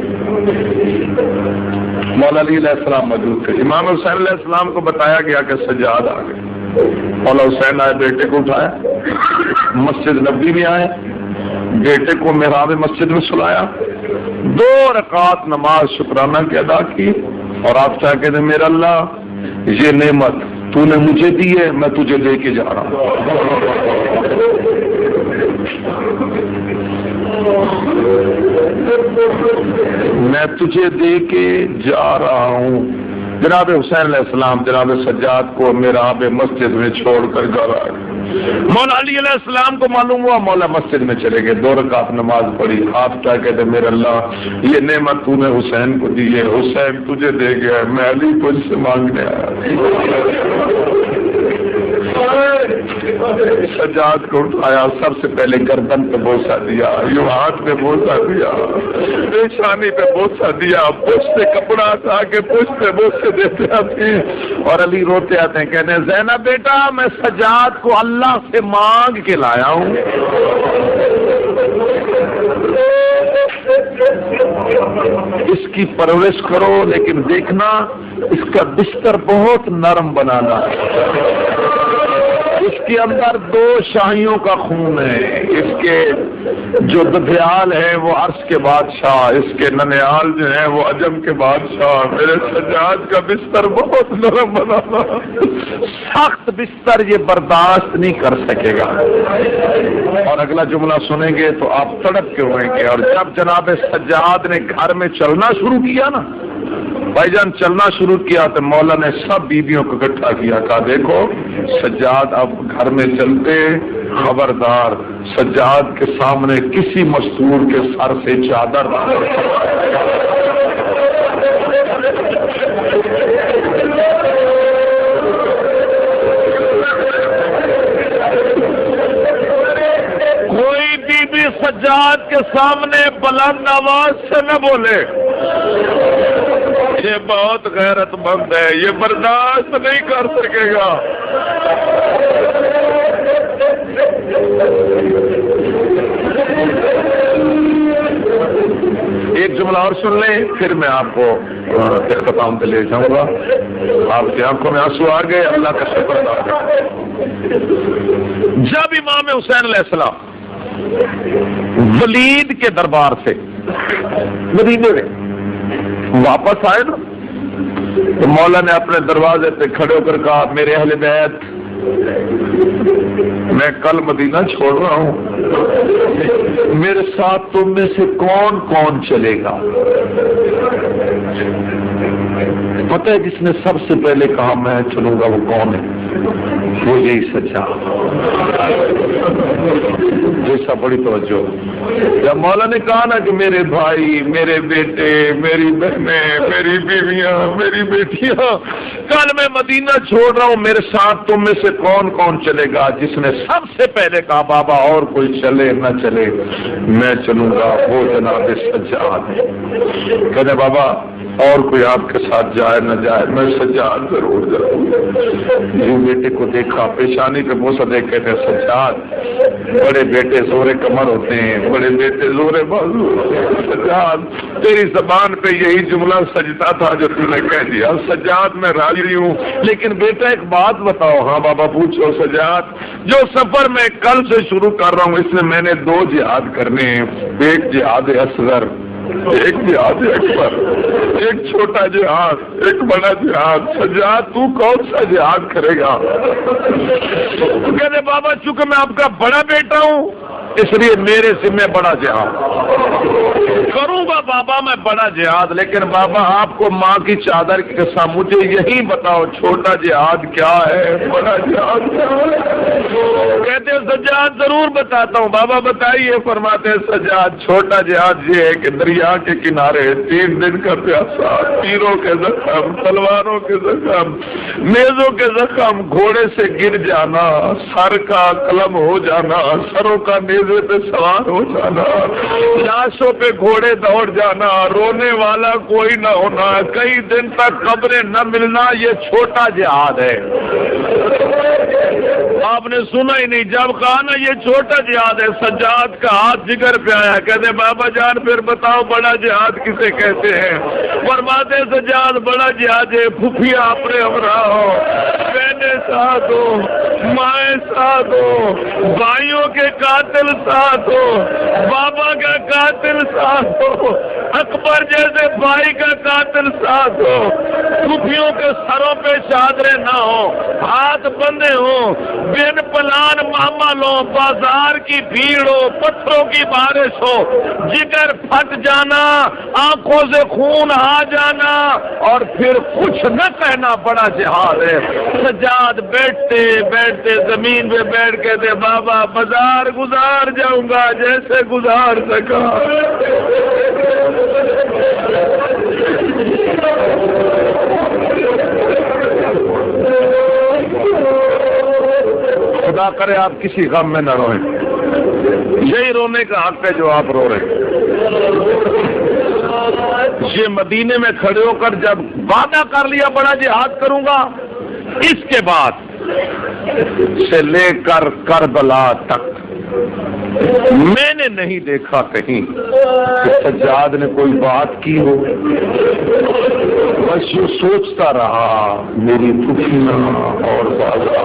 مولا علی علیہ السلام موجود تھے۔ امام حسین علیہ السلام کو بتایا گیا کہ سجاد آ گئے، مولا حسین آئے، بیٹے کو اٹھایا، مسجد نبوی میں آئے، بیٹے کو محراب مسجد میں سلایا، 2 رکعت نماز شکرانہ کی ادا کی، اور آپ چاہ کے میرا اللہ یہ نعمت تو نے مجھے دی ہے، میں تجھے دے کے جا رہا ہوں۔ میں تجھے دے کے جا رہا ہوں۔ جناب حسین علیہ السلام جناب سجاد کو محراب مسجد میں چھوڑ کر گھر آئے۔ مولا علی علیہ السلام کو معلوم ہوا، مولا مسجد میں چلے گئے، 2 رکعت نماز پڑھی، آپ کیا کہتے میرے اللہ یہ نعمت تو نے حسین کو دی ہے، حسین تجھے دے گیا، میں علی کو اس سے مانگنے آیا۔ سجاد کو اٹھایا، سب سے پہلے گردن پہ بوسہ دیا، یوں ہاتھ پہ بوسہ دیا، پیشانی پہ بوسہ دیا، پشت سے کپڑا اٹھا کے پشت پہ بوسے دیتے آتے، اور علی روتے آتے ہیں، کہتے ہیں زینب بیٹا میں سجاد کو اللہ سے مانگ کے لایا ہوں۔ اس کی پرورش کرو، لیکن دیکھنا اس کا بستر بہت نرم بنانا ہے، اس کے اندر 2 شاہیوں کا خون ہے، اس کے جو ددھیال ہے وہ عرش کے بادشاہ، اس کے ننیال جو ہیں وہ عجم کے بادشاہ، میرے سجاد کا بستر بہت نرم بنانا، سخت بستر یہ برداشت نہیں کر سکے گا۔ اور اگلا جملہ سنیں گے تو آپ تڑپ کے ہوئیں گے۔ اور جب جناب سجاد نے گھر میں چلنا شروع کیا نا، بھائی جان چلنا شروع کیا تو مولا نے سب بیویوں کو اکٹھا کیا، کہا دیکھو سجاد اب گھر میں چلتے، خبردار سجاد کے سامنے کسی مستور کے سر سے چادر نہ کوئی بیوی سجاد کے سامنے بلند آواز سے نہ بولے، یہ بہت غیرت مند ہے، یہ برداشت نہیں کر سکے گا۔ ایک جملہ اور سن لیں، پھر میں آپ کو اختتام پہ لے جاؤں گا۔ آپ کی آنکھوں میں آنسو آ گئے، اللہ کا شکر ادا کریں۔ جب امام حسین علیہ السلام ولید کے دربار سے مدینے میں واپس آئے نا، تو مولا نے اپنے دروازے پہ کھڑے ہو کر کہا میرے اہل بیت میں کل مدینہ چھوڑ رہا ہوں، میرے ساتھ تم میں سے کون کون چلے گا؟ پتہ ہے جس نے سب سے پہلے کہا میں چلوں گا وہ کون ہے؟ وہ یہی سجاد۔ جیسا بڑی توجہ، جب مولا نے کہا نا کہ میرے بھائی، میرے بیٹے، میری بہنیں، میری بیویاں، میری بیٹیاں، کل میں مدینہ چھوڑ رہا ہوں، میرے ساتھ تم میں سے کون کون چلے گا؟ جس نے سب سے پہلے کہا بابا اور کوئی چلے نہ چلے میں چلوں گا، وہ جناب سجاد ہے۔ کہتے بابا اور کوئی آپ کے ساتھ جائے نہ جائے میں سجاد ضرور جاؤں گا۔ جو بیٹے کو دیکھا پیشانی پہ بوسہ دے کے کہتے سجاد، بڑے بیٹے زور کمر ہوتے ہیں، بڑے بیٹے زور بازو ہوتے ہیں، سجاد تیری زبان پہ یہی جملہ سجتا تھا جو تم نے کہہ دیا، سجاد میں راضی ہوں، لیکن بیٹا ایک بات بتاؤ۔ ہاں بابا پوچھو سجاد۔ جو سفر میں کل سے شروع کر رہا ہوں اس میں میں نے 2 جہاد کرنے ہیں، ایک جہاد اصغر، ایک جہاد اکبر، ایک چھوٹا جہاد، ایک بڑا جہاد۔ سجاد تو کون سا جہاد کرے گا؟ تو کہتے بابا چونکہ میں آپ کا بڑا بیٹا ہوں اس لیے میرے ذمہ بڑا جہاد کروں گا بابا، میں بڑا جہاد، لیکن بابا آپ کو ماں کی چادر کی قسم مجھے یہی بتاؤ چھوٹا جہاد کیا ہے، بڑا جہاد کیا ہے؟ کہتے ہیں سجاد ضرور بتاتا ہوں۔ بابا بتائیے۔ فرماتے ہیں سجاد چھوٹا جہاد یہ ہے کہ دریا کے کنارے 3 دن کا پیاسا، تیروں کے زخم، تلواروں کے زخم، نیزوں کے زخم، گھوڑے سے گر جانا، سر کا قلم ہو جانا، سروں کا نیزے پہ سوار ہو جانا، لاشوں پہ گھوڑے پڑے دوڑ جانا، رونے والا کوئی نہ ہونا، کئی دن تک قبریں نہ ملنا، یہ چھوٹا جہاد ہے۔ آپ نے سنا ہی نہیں، جب کہا نا یہ چھوٹا جہاد ہے، سجاد کا ہاتھ جگر پہ آیا، کہتے بابا جان پھر بتاؤ بڑا جہاد کسے کہتے ہیں؟ فرماتے سجاد بڑا جہاد ہے پھوپھیاں اپنے ہمراہ ہو، بہنیں ساتھ ہو، مائیں ساتھ ہو، بھائیوں کے قاتل ساتھ ہو، بابا کا قاتل ساتھ ہو، اکبر جیسے بھائی کا قاتل ساتھ ہو، پھوپھیوں کے سروں پہ چادریں نہ ہو، ہاتھ بندے ہوں، بن پلان معامل ہو، بازار کی بھیڑ ہو، پتھروں کی بارش ہو، جگر پھٹ جانا، آنکھوں سے خون آ جانا، اور پھر کچھ نہ کہنا بڑا جہاد ہے۔ سجاد بیٹھتے بیٹھتے زمین پہ بیٹھ کے تھے، بابا بازار گزار جاؤں گا جیسے گزار سکا۔ خدا کرے آپ کسی غم میں نہ روئیں، یہی رونے کا حق ہے جو آپ رو رہے ہیں۔ یہ مدینے میں کھڑے ہو کر جب وعدہ کر لیا بڑا جہاد کروں گا، اس کے بعد سے لے کر کربلا تک میں نے نہیں دیکھا کہیں کہ سجاد نے کوئی بات کی ہو، بس یہ سوچتا رہا میری پھوپھیاں اور بابا،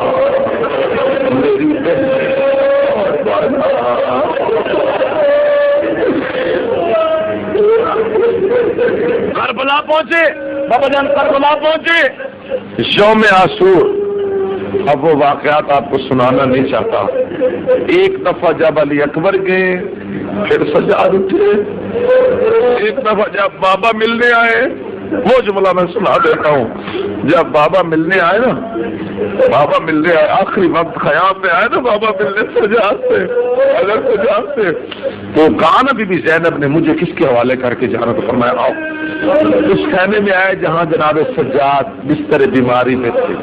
میری بہنیں اور بابا۔ کربلا پہنچے بابا جان، کربلا پہنچے، یوم عاشور۔ اب وہ واقعات آپ کو سنانا نہیں چاہتا۔ ایک دفعہ جب علی اکبر گئے، پھر سجاد اٹھے، ایک دفعہ جب بابا ملنے آئے، وہ جملہ میں سنا دیتا ہوں، جب بابا ملنے آئے نا، بابا ملنے آئے آخری وقت خیام میں آئے نا بابا ملنے سجاد سے، اگر سجاد سے تو کہا نا بی بی زینب نے مجھے کس کے حوالے کر کے جانا، تو فرمایا آؤ۔ اس خیمے میں آئے جہاں جناب سجاد بستر بیماری میں تھے،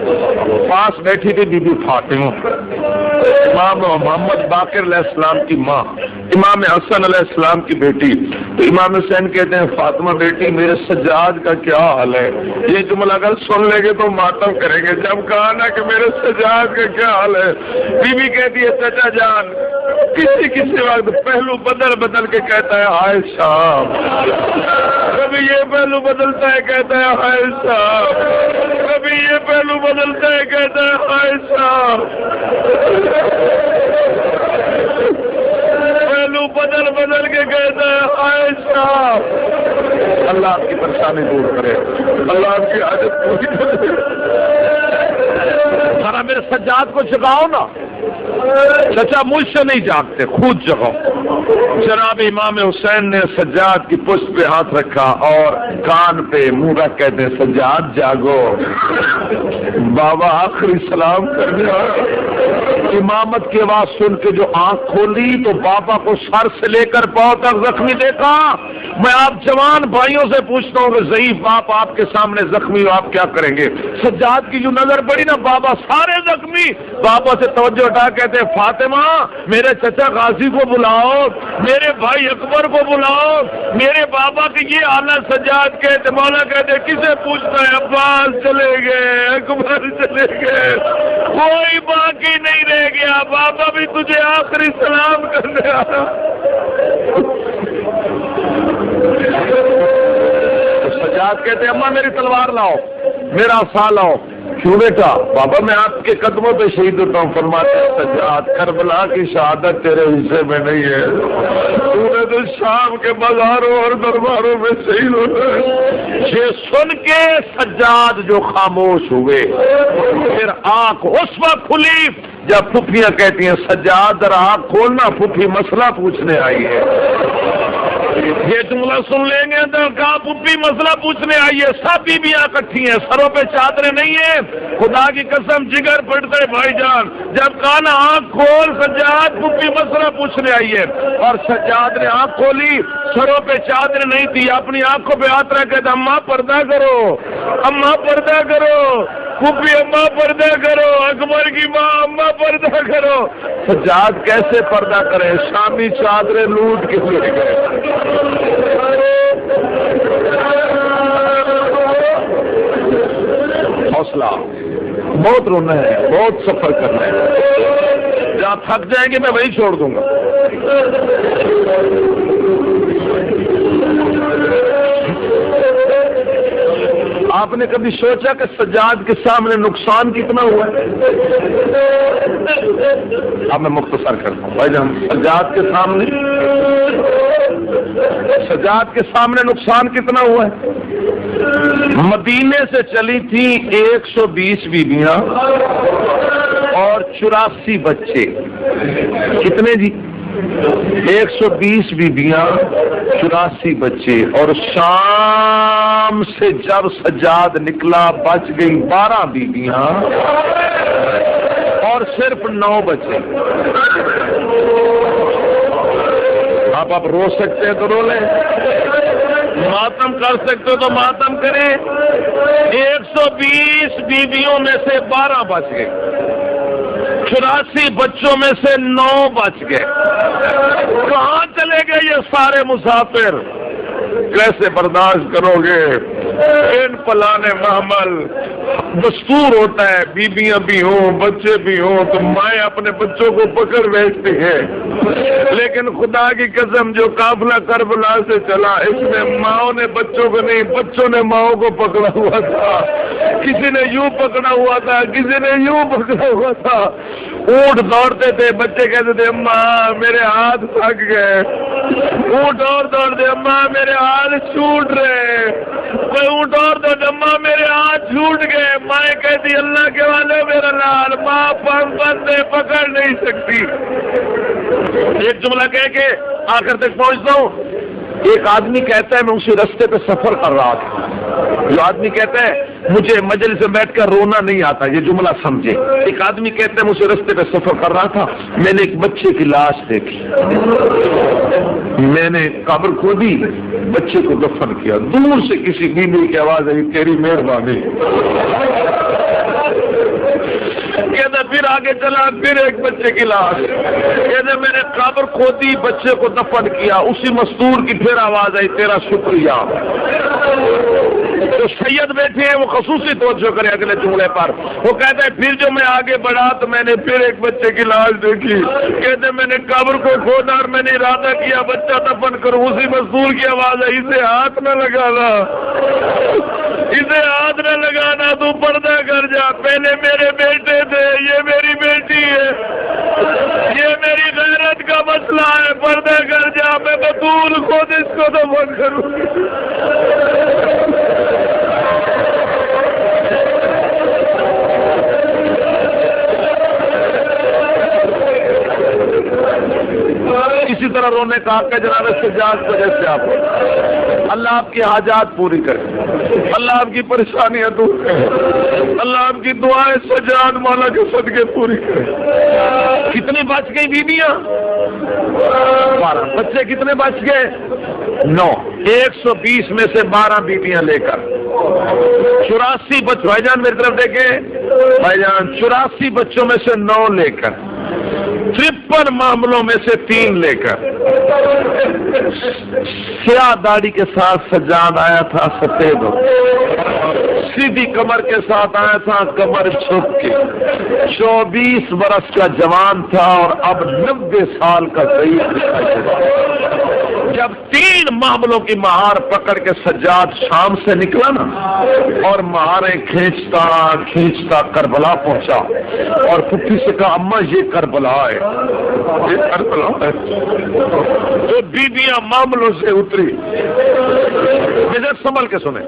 پاس بیٹھی تھی بی بی فاطمہ، امام محمد باقر علیہ السلام کی ماں، امام حسن علیہ السلام کی بیٹی۔ تو امام حسین کہتے ہیں فاطمہ بیٹی میرے سجاد کا کیا حال ہے؟ یہ جملہ اگر سن لیں گے تو ماتم کریں گے۔ جب کہا نا کہ میرے سجاد کا کیا حال ہے، بی بی کہتی ہے چچا جان کسی کسی وقت پہلو بدل بدل کے کہتا ہے ہائے صاحب، کبھی یہ پہلو بدلتا ہے کہتا ہے ہائے صاحب، کبھی یہ پہلو بدلتا ہے کہتا ہے ہائے صاحب، پہلو بدل بدل کے کہتا ہے ہائے صاحب۔ اللہ آپ کی پریشانی دور کرے، اللہ آپ کی حاجت پوری کرے۔ ذرا میرے سجاد کو جگاؤ نا، چچا مجھ سے نہیں جاگتے، خود جگاؤ۔ جناب امام حسین نے سجاد کی پشت پہ ہاتھ رکھا اور کان پہ منہ رکھ کہتے ہیں سجاد جاگو۔ بابا آخری سلام کرنے امامت کی آواز سن کے جو آنکھ کھولی تو بابا کو سر سے لے کر پاؤں تک زخمی دیکھا۔ میں آپ جوان بھائیوں سے پوچھتا ہوں کہ ضعیف باپ آپ کے سامنے زخمی ہو آپ کیا کریں گے؟ سجاد کی جو نظر پڑی نا بابا سارے زخمی، بابا سے توجہ ہٹا کہتے فاطمہ میرے چچا غازی کو بلاؤ، میرے بھائی اکبر کو بلاؤ، میرے بابا کی یہ حالت سجاد کہتے مولا کہتے کسے پوچھتا ہے؟ عباس چلے گئے، اکبر چلے گئے، کوئی باقی نہیں رہ گیا، بابا بھی تجھے آخری سلام کرنے آ رہا۔ سجاد کہتے اماں میری تلوار لاؤ، میرا عصا لاؤ۔ کیوں بیٹا؟ بابا میں آپ کے قدموں پہ شہید ہوتا ہوں۔ فرماتے ہیں سجاد کربلا کی شہادت تیرے حصے میں نہیں ہے، تو نے تو شام کے بازاروں اور درباروں میں شہید ہونا ہے۔ یہ سن کے سجاد جو خاموش ہوئے، پھر آنکھ اس وقت کھلی جب پھوپھیاں کہتی ہیں سجاد ذرا آنکھ کھولنا، پھوپھی مسئلہ پوچھنے آئی ہے۔ یہ جملہ سن لیں گے تو کہا پھوپھی مسئلہ پوچھنے آئی ہے، سب بیویاں اکٹھی ہیں، سروں پہ چادریں نہیں ہیں، خدا کی قسم جگر پھٹتا ہے بھائی جان۔ جب کہا نا آنکھ کھول سجاد، پھوپھی مسئلہ پوچھنے آئی ہے، اور سجاد نے آنکھ کھولی، سروں پہ چادریں نہیں تھی، اپنی آنکھوں پہ ہاتھ رکھ کے اماں پردہ کرو، اماں پردہ کرو، پھوپھی اماں پردہ کرو، اکبر کی ماں اماں پردہ کرو۔ سجاد کیسے پردہ کرے؟ شامی چادریں لوٹ کے لے گئے۔ حوصلہ، بہت رونا ہے، بہت سفر کرنا ہے، جہاں تھک جائیں گے میں وہیں چھوڑ دوں گا۔ آپ نے کبھی سوچا کہ سجاد کے سامنے نقصان کتنا ہوا ہے؟ اب میں مختصر کرتا ہوں بھائی جان، سجاد کے سامنے نقصان کتنا ہوا ہے؟ مدینے سے چلی تھی 120 بیویاں اور 84 بچے۔ کتنے جی؟ 120 بیویاں، 84 بچے، اور شام سے جب سجاد نکلا بچ گئی 12 بیویاں اور صرف 9 بچے۔ آپ رو سکتے ہیں تو رو لیں، ماتم کر سکتے ہو تو ماتم کریں۔ 120 بیویوں میں سے 12 بچ گئے، 84 بچوں میں سے 9 بچ گئے۔ کہاں چلے گئے یہ سارے مسافر؟ کیسے برداشت کرو گے؟ ان پلانے محمل دستور ہوتا ہے، بیویاں بھی ہوں بچے بھی ہوں تو مائیں اپنے بچوں کو پکڑ بیٹھتی ہیں، لیکن خدا کی قسم جو قافلہ کربلا سے چلا اس میں ماؤں نے بچوں کو نہیں، بچوں نے ماؤں کو پکڑا ہوا تھا۔ کسی نے یوں پکڑا ہوا تھا، کسی نے یوں پکڑا ہوا تھا۔ اونٹ دوڑتے تھے، بچے کہتے تھے اماں میرے ہاتھ تھک گئے۔ اونٹ اور دوڑتے، اماں میرے ہاتھ چھوٹ رہے۔ کوئی اونٹ اور دوڑتے، اماں میرے ہاتھ چھوٹ گئے۔ مائیں کہتی اللہ کے والے میرا لال، ماں بندے پکڑ نہیں سکتی۔ ایک جملہ کہہ کے آخر تک پہنچتا ہوں۔ ایک آدمی کہتا ہے میں اسی رستے پہ سفر کر رہا تھا۔ جو آدمی کہتا ہے مجھے مجلس میں بیٹھ کر رونا نہیں آتا، یہ جملہ سمجھے۔ ایک آدمی کہتا ہے میں اسی رستے پہ سفر کر رہا تھا، میں نے ایک بچے کی لاش دیکھی، میں نے قبر کھودی، بچے کو دفن کیا۔ دور سے کسی بیوی کی آواز آئی تیری مہربانی۔ کہتا پھر آگے چلا، پھر ایک بچے کی لاش، کہتے میں نے قبر کھودی، بچے کو دفن کیا۔ اسی مستور کی پھر آواز آئی تیرا شکریہ۔ جو سید بیٹھے ہیں وہ خصوصی توجہ کرے اگلے جملے پر۔ وہ کہتا ہے پھر جو میں آگے بڑھا تو میں نے پھر ایک بچے کی لاش دیکھی، کہتے میں نے قبر کو کھودا اور میں نے ارادہ کیا بچہ دفن کروں۔ اسی مزدور کی آواز ہے اسے ہاتھ نہ لگانا، اسے ہاتھ نہ لگانا، تو پردہ کر جا، پہلے میرے بیٹے تھے، یہ میری بیٹی ہے، یہ میری غیرت کا مسئلہ ہے، پردہ کر جا، میں بطول خود اس کو دفن کروں۔ اسی طرح رونے کا حق ہے جناب سجاد کو، جیسے آپ اللہ آپ کی حاجات پوری کرے، اللہ آپ کی پریشانیاں دور کرے، اللہ آپ کی دعائیں سجاد مولا کے صدقے پوری کرے۔ کتنی بچ گئی بیویاں؟ 12۔ بچے کتنے بچ گئے؟ 9۔ 120 میں سے 12 بیویاں لے کر 84 بچوں، بھائی جان میری طرف دیکھیں بھائی جان، 84 بچوں میں سے 9 لے کر 53 معاملوں میں سے 3 لے کر سیاہ داڑھی کے ساتھ سجاد آیا تھا، سفید ہو، سیدھی کمر کے ساتھ آیا تھا، کمر چھپ کے، 24 برس کا جوان تھا اور اب 90 سال کا ضعیف دکھائی دیتا۔ جب 3 معاملوں کی مہار پکڑ کے سجاد شام سے نکلا نا، اور مہاریں کھینچتا کھینچتا کربلا پہنچا، اور پھپھی سے کہا اماں یہ کربلا ہے، یہ کربلا ہے۔ تو بیویاں معاملوں سے اتری، بجٹ سنبھل کے سنیں،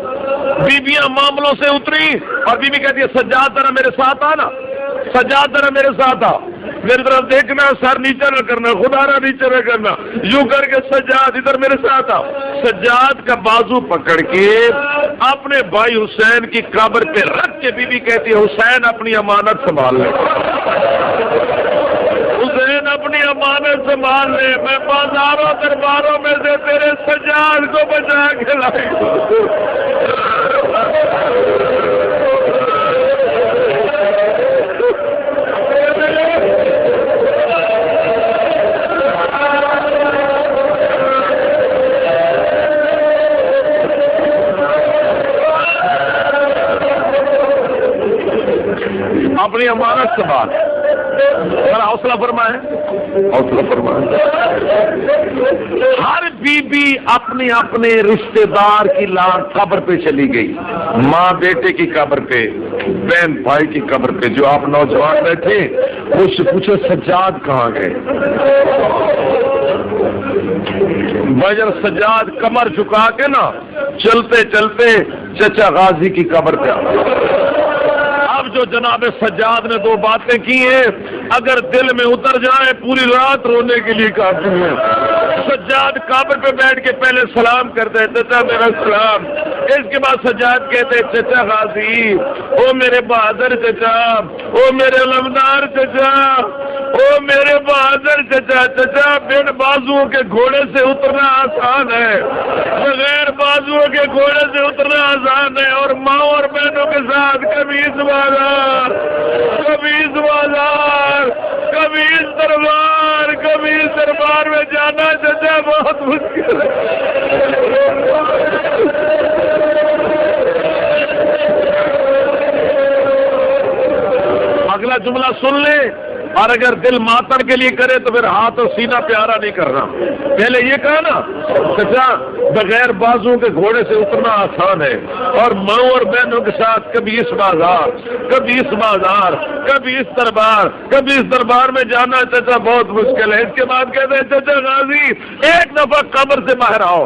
بیویاں معاملوں سے اتری اور بیوی کہتی ہے سجاد ذرا میرے ساتھ آنا، سجاد ذرا میرے ساتھ آ، میری طرف دیکھنا، سر نیچے نہ کرنا، خدا نہ نیچے نہ کرنا، یوں کر کے سجاد ادھر میرے ساتھ آ۔ سجاد کا بازو پکڑ کے اپنے بھائی حسین کی قبر پہ رکھ کے بیوی کہتی ہے حسین اپنی امانت سنبھال لے، حسین اپنی امانت سنبھال لے، میں بازاروں درباروں میں سے تیرے سجاد کو بچا کے لائی۔ اپنی امانت سے بات ذرا حوصلہ فرمائے، حوصلہ فرمائے۔ ہر بی اپنے اپنے رشتے دار کی لان قبر پہ چلی گئی، ماں بیٹے کی قبر پہ، بہن بھائی کی قبر پہ۔ جو آپ نوجوان بیٹھے مجھ سے پوچھو سجاد کہاں گئے؟ بجر سجاد کمر جھکا کے نا چلتے چلتے چچا غازی کی قبر پہ آ گئے۔ اب جو جناب سجاد نے دو باتیں کی ہیں اگر دل میں اتر جائے پوری رات رونے کے لیے کافی ہے۔ سجاد قبر پہ بیٹھ کے پہلے سلام کرتے چچا میرا سلام، اس کے بعد سجاد کہتے چچا غازی، او میرے بہادر چچا، او میرے علمدار چچا، او میرے بہادر چچا۔ چچا بن بازوؤں کے گھوڑے سے اترنا آسان ہے، بغیر بازوؤں کے گھوڑے سے اترنا آسان ہے، اور ماں اور بہنوں کے ساتھ کبھی اس بازار، کبھی اس بازار، کبھی اس دربار، کبھی اس دربار میں جانا چچا بہت مشکل ہے۔ اگلا جملہ سن لیں، اور اگر دل ماتن کے لیے کرے تو پھر ہاتھ اور سینہ پیارا نہیں کرنا۔ پہلے یہ کہا نا چچا بغیر بازو کے گھوڑے سے اترنا آسان ہے، اور ماں اور بہنوں کے ساتھ کبھی اس بازار، کبھی اس بازار، کبھی اس دربار، کبھی اس دربار میں جانا چچا بہت مشکل ہے۔ اس کے بعد کہتے ہیں چچا غازی ایک دفعہ قبر سے باہر آؤ،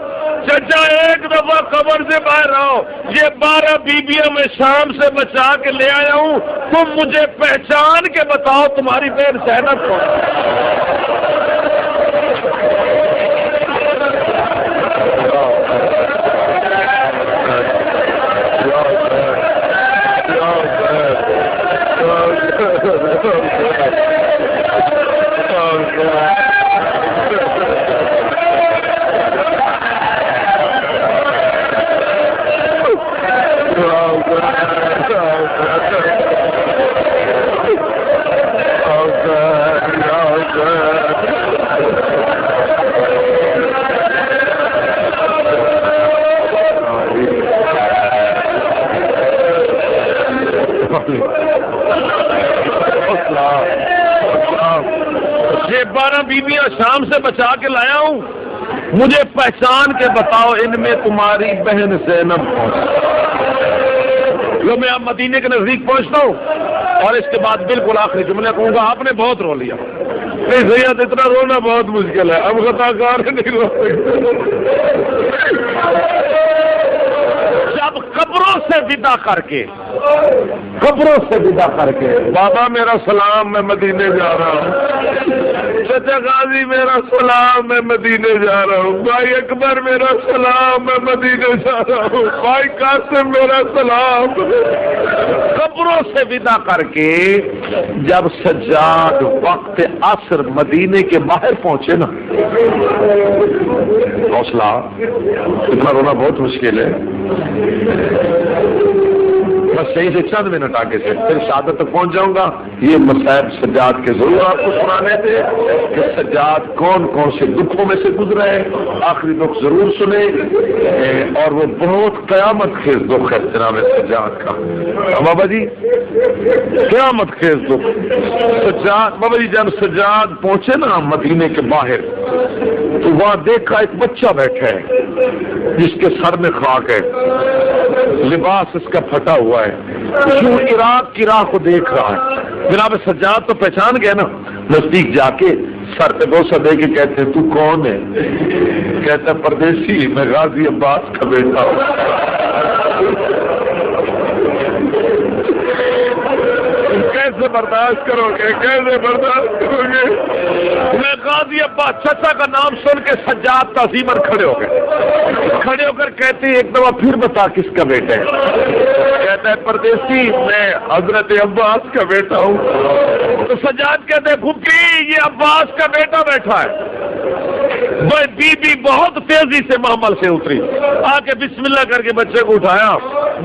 چچا ایک دفعہ قبر سے باہر آؤ، یہ 12 بیویاں میں شام سے بچا کے لے آیا ہوں، تم مجھے پہچان کے بتاؤ تمہاری بہن زینب کون؟ یہ 12 بیویاں شام سے بچا کے لایا ہوں، مجھے پہچان کے بتاؤ ان میں تمہاری بہن زینب کون؟ جو میں اب مدینے کے نزدیک پہنچتا ہوں اور اس کے بعد بالکل آخری جملہ کہوں گا، آپ نے بہت رو لیا، نہیں سید اتنا رونا بہت مشکل ہے، اب خطا کار نہیں رو سکتے۔ جب قبروں سے ودا کر کے، قبروں سے ودا کر کے، بابا میرا سلام میں مدینے جا رہا ہوں، چچا غازی میرا سلام میں مدینے جا رہا ہوں، بھائی اکبر میرا سلام میں مدینے جا رہا ہوں، بھائی قاسم میرا سلام، قبروں سے ودا کر کے جب سجاد وقت عصر مدینے کے باہر پہنچے نا، حوصلہ اتنا رونا بہت مشکل ہے، بس صحیح سے چند منٹ آگے سے پھر شہادت تک پہنچ جاؤں گا۔ یہ مصائب سجاد کے ضرور آپ کو سنانے تھے کہ سجاد کون کون سے دکھوں میں سے گزرا ہے، آخری دکھ ضرور سنیں، اور وہ بہت قیامت خیز دکھ ہے جناب سجاد کا۔ بابا جی قیامت خیز دکھ سجاد، بابا جی جب سجاد پہنچے نا مدینے کے باہر تو وہاں دیکھا ایک بچہ بیٹھا ہے جس کے سر میں خاک ہے، لباس اس کا پھٹا ہوا ہے، یوں عراق کی راہ کو دیکھ رہا ہے۔ جناب سجاد تو پہچان گئے نا، نزدیک جا کے سر پہ بوسہ دے کے کہتے تو کون ہے؟ کہتا پردیسی میں غازی عباس کا بیٹا ہوں۔ کیسے برداشت کرو گے، کیسے برداشت کرو گے؟ میں غازی عباس چچا کا نام سن کے سجاد تعظیماً کھڑے ہو گئے، کھڑے ہو کر کہتے ایک دفعہ پھر بتا کس کا بیٹا ہے؟ کہتا ہے پردیسی میں حضرت عباس کا بیٹا ہوں۔ تو سجاد کہتے ہیں پھوپھی یہ عباس کا بیٹا بیٹھا ہے۔ بی بی بہت تیزی سے محمل سے اتری، آ کے بسم اللہ کر کے بچے کو اٹھایا،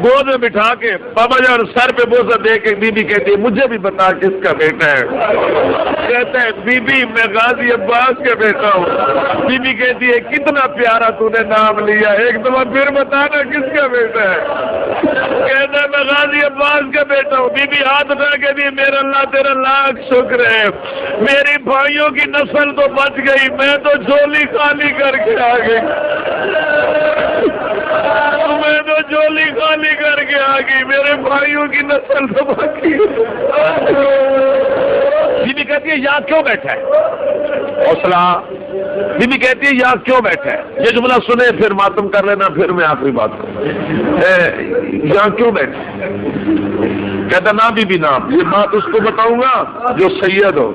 گود میں بٹھا کے بابا جان سر پہ بوسہ دے کے بی بی کہتی ہے مجھے بھی بتا کس کا بیٹا ہے؟ کہتا ہے بی بی میں غازی عباس کا بیٹا ہوں۔ بی بی کہتی ہے کتنا پیارا تو نے نام لیا، ایک دفعہ پھر بتانا کس کا بیٹا ہے؟ کہتا ہے میں غازی عباس کا بیٹا ہوں۔ بی بی ہاتھ اٹھا کے دی میرا اللہ تیرا لاکھ شکر ہے، میری بھائیوں کی نسل تو بچ گئی، میں تو جھولی خالی کر کے آ گئی، میں تو جھولی خالی کر کے آ گئی، میرے بھائیوں کی نسل تو باقی۔ بی بی کہتی ہے یہاں کیوں بیٹھا ہے؟ حوصلہ۔ بی بی کہتی ہے یہاں کیوں بیٹھا ہے؟ یہ جملہ سنے پھر ماتم کر لینا، پھر میں آخری بات کروں۔ یہاں کیوں بیٹھا ہے؟ کہتا نا بی بی نام، یہ بات اس کو بتاؤں گا جو سید ہو۔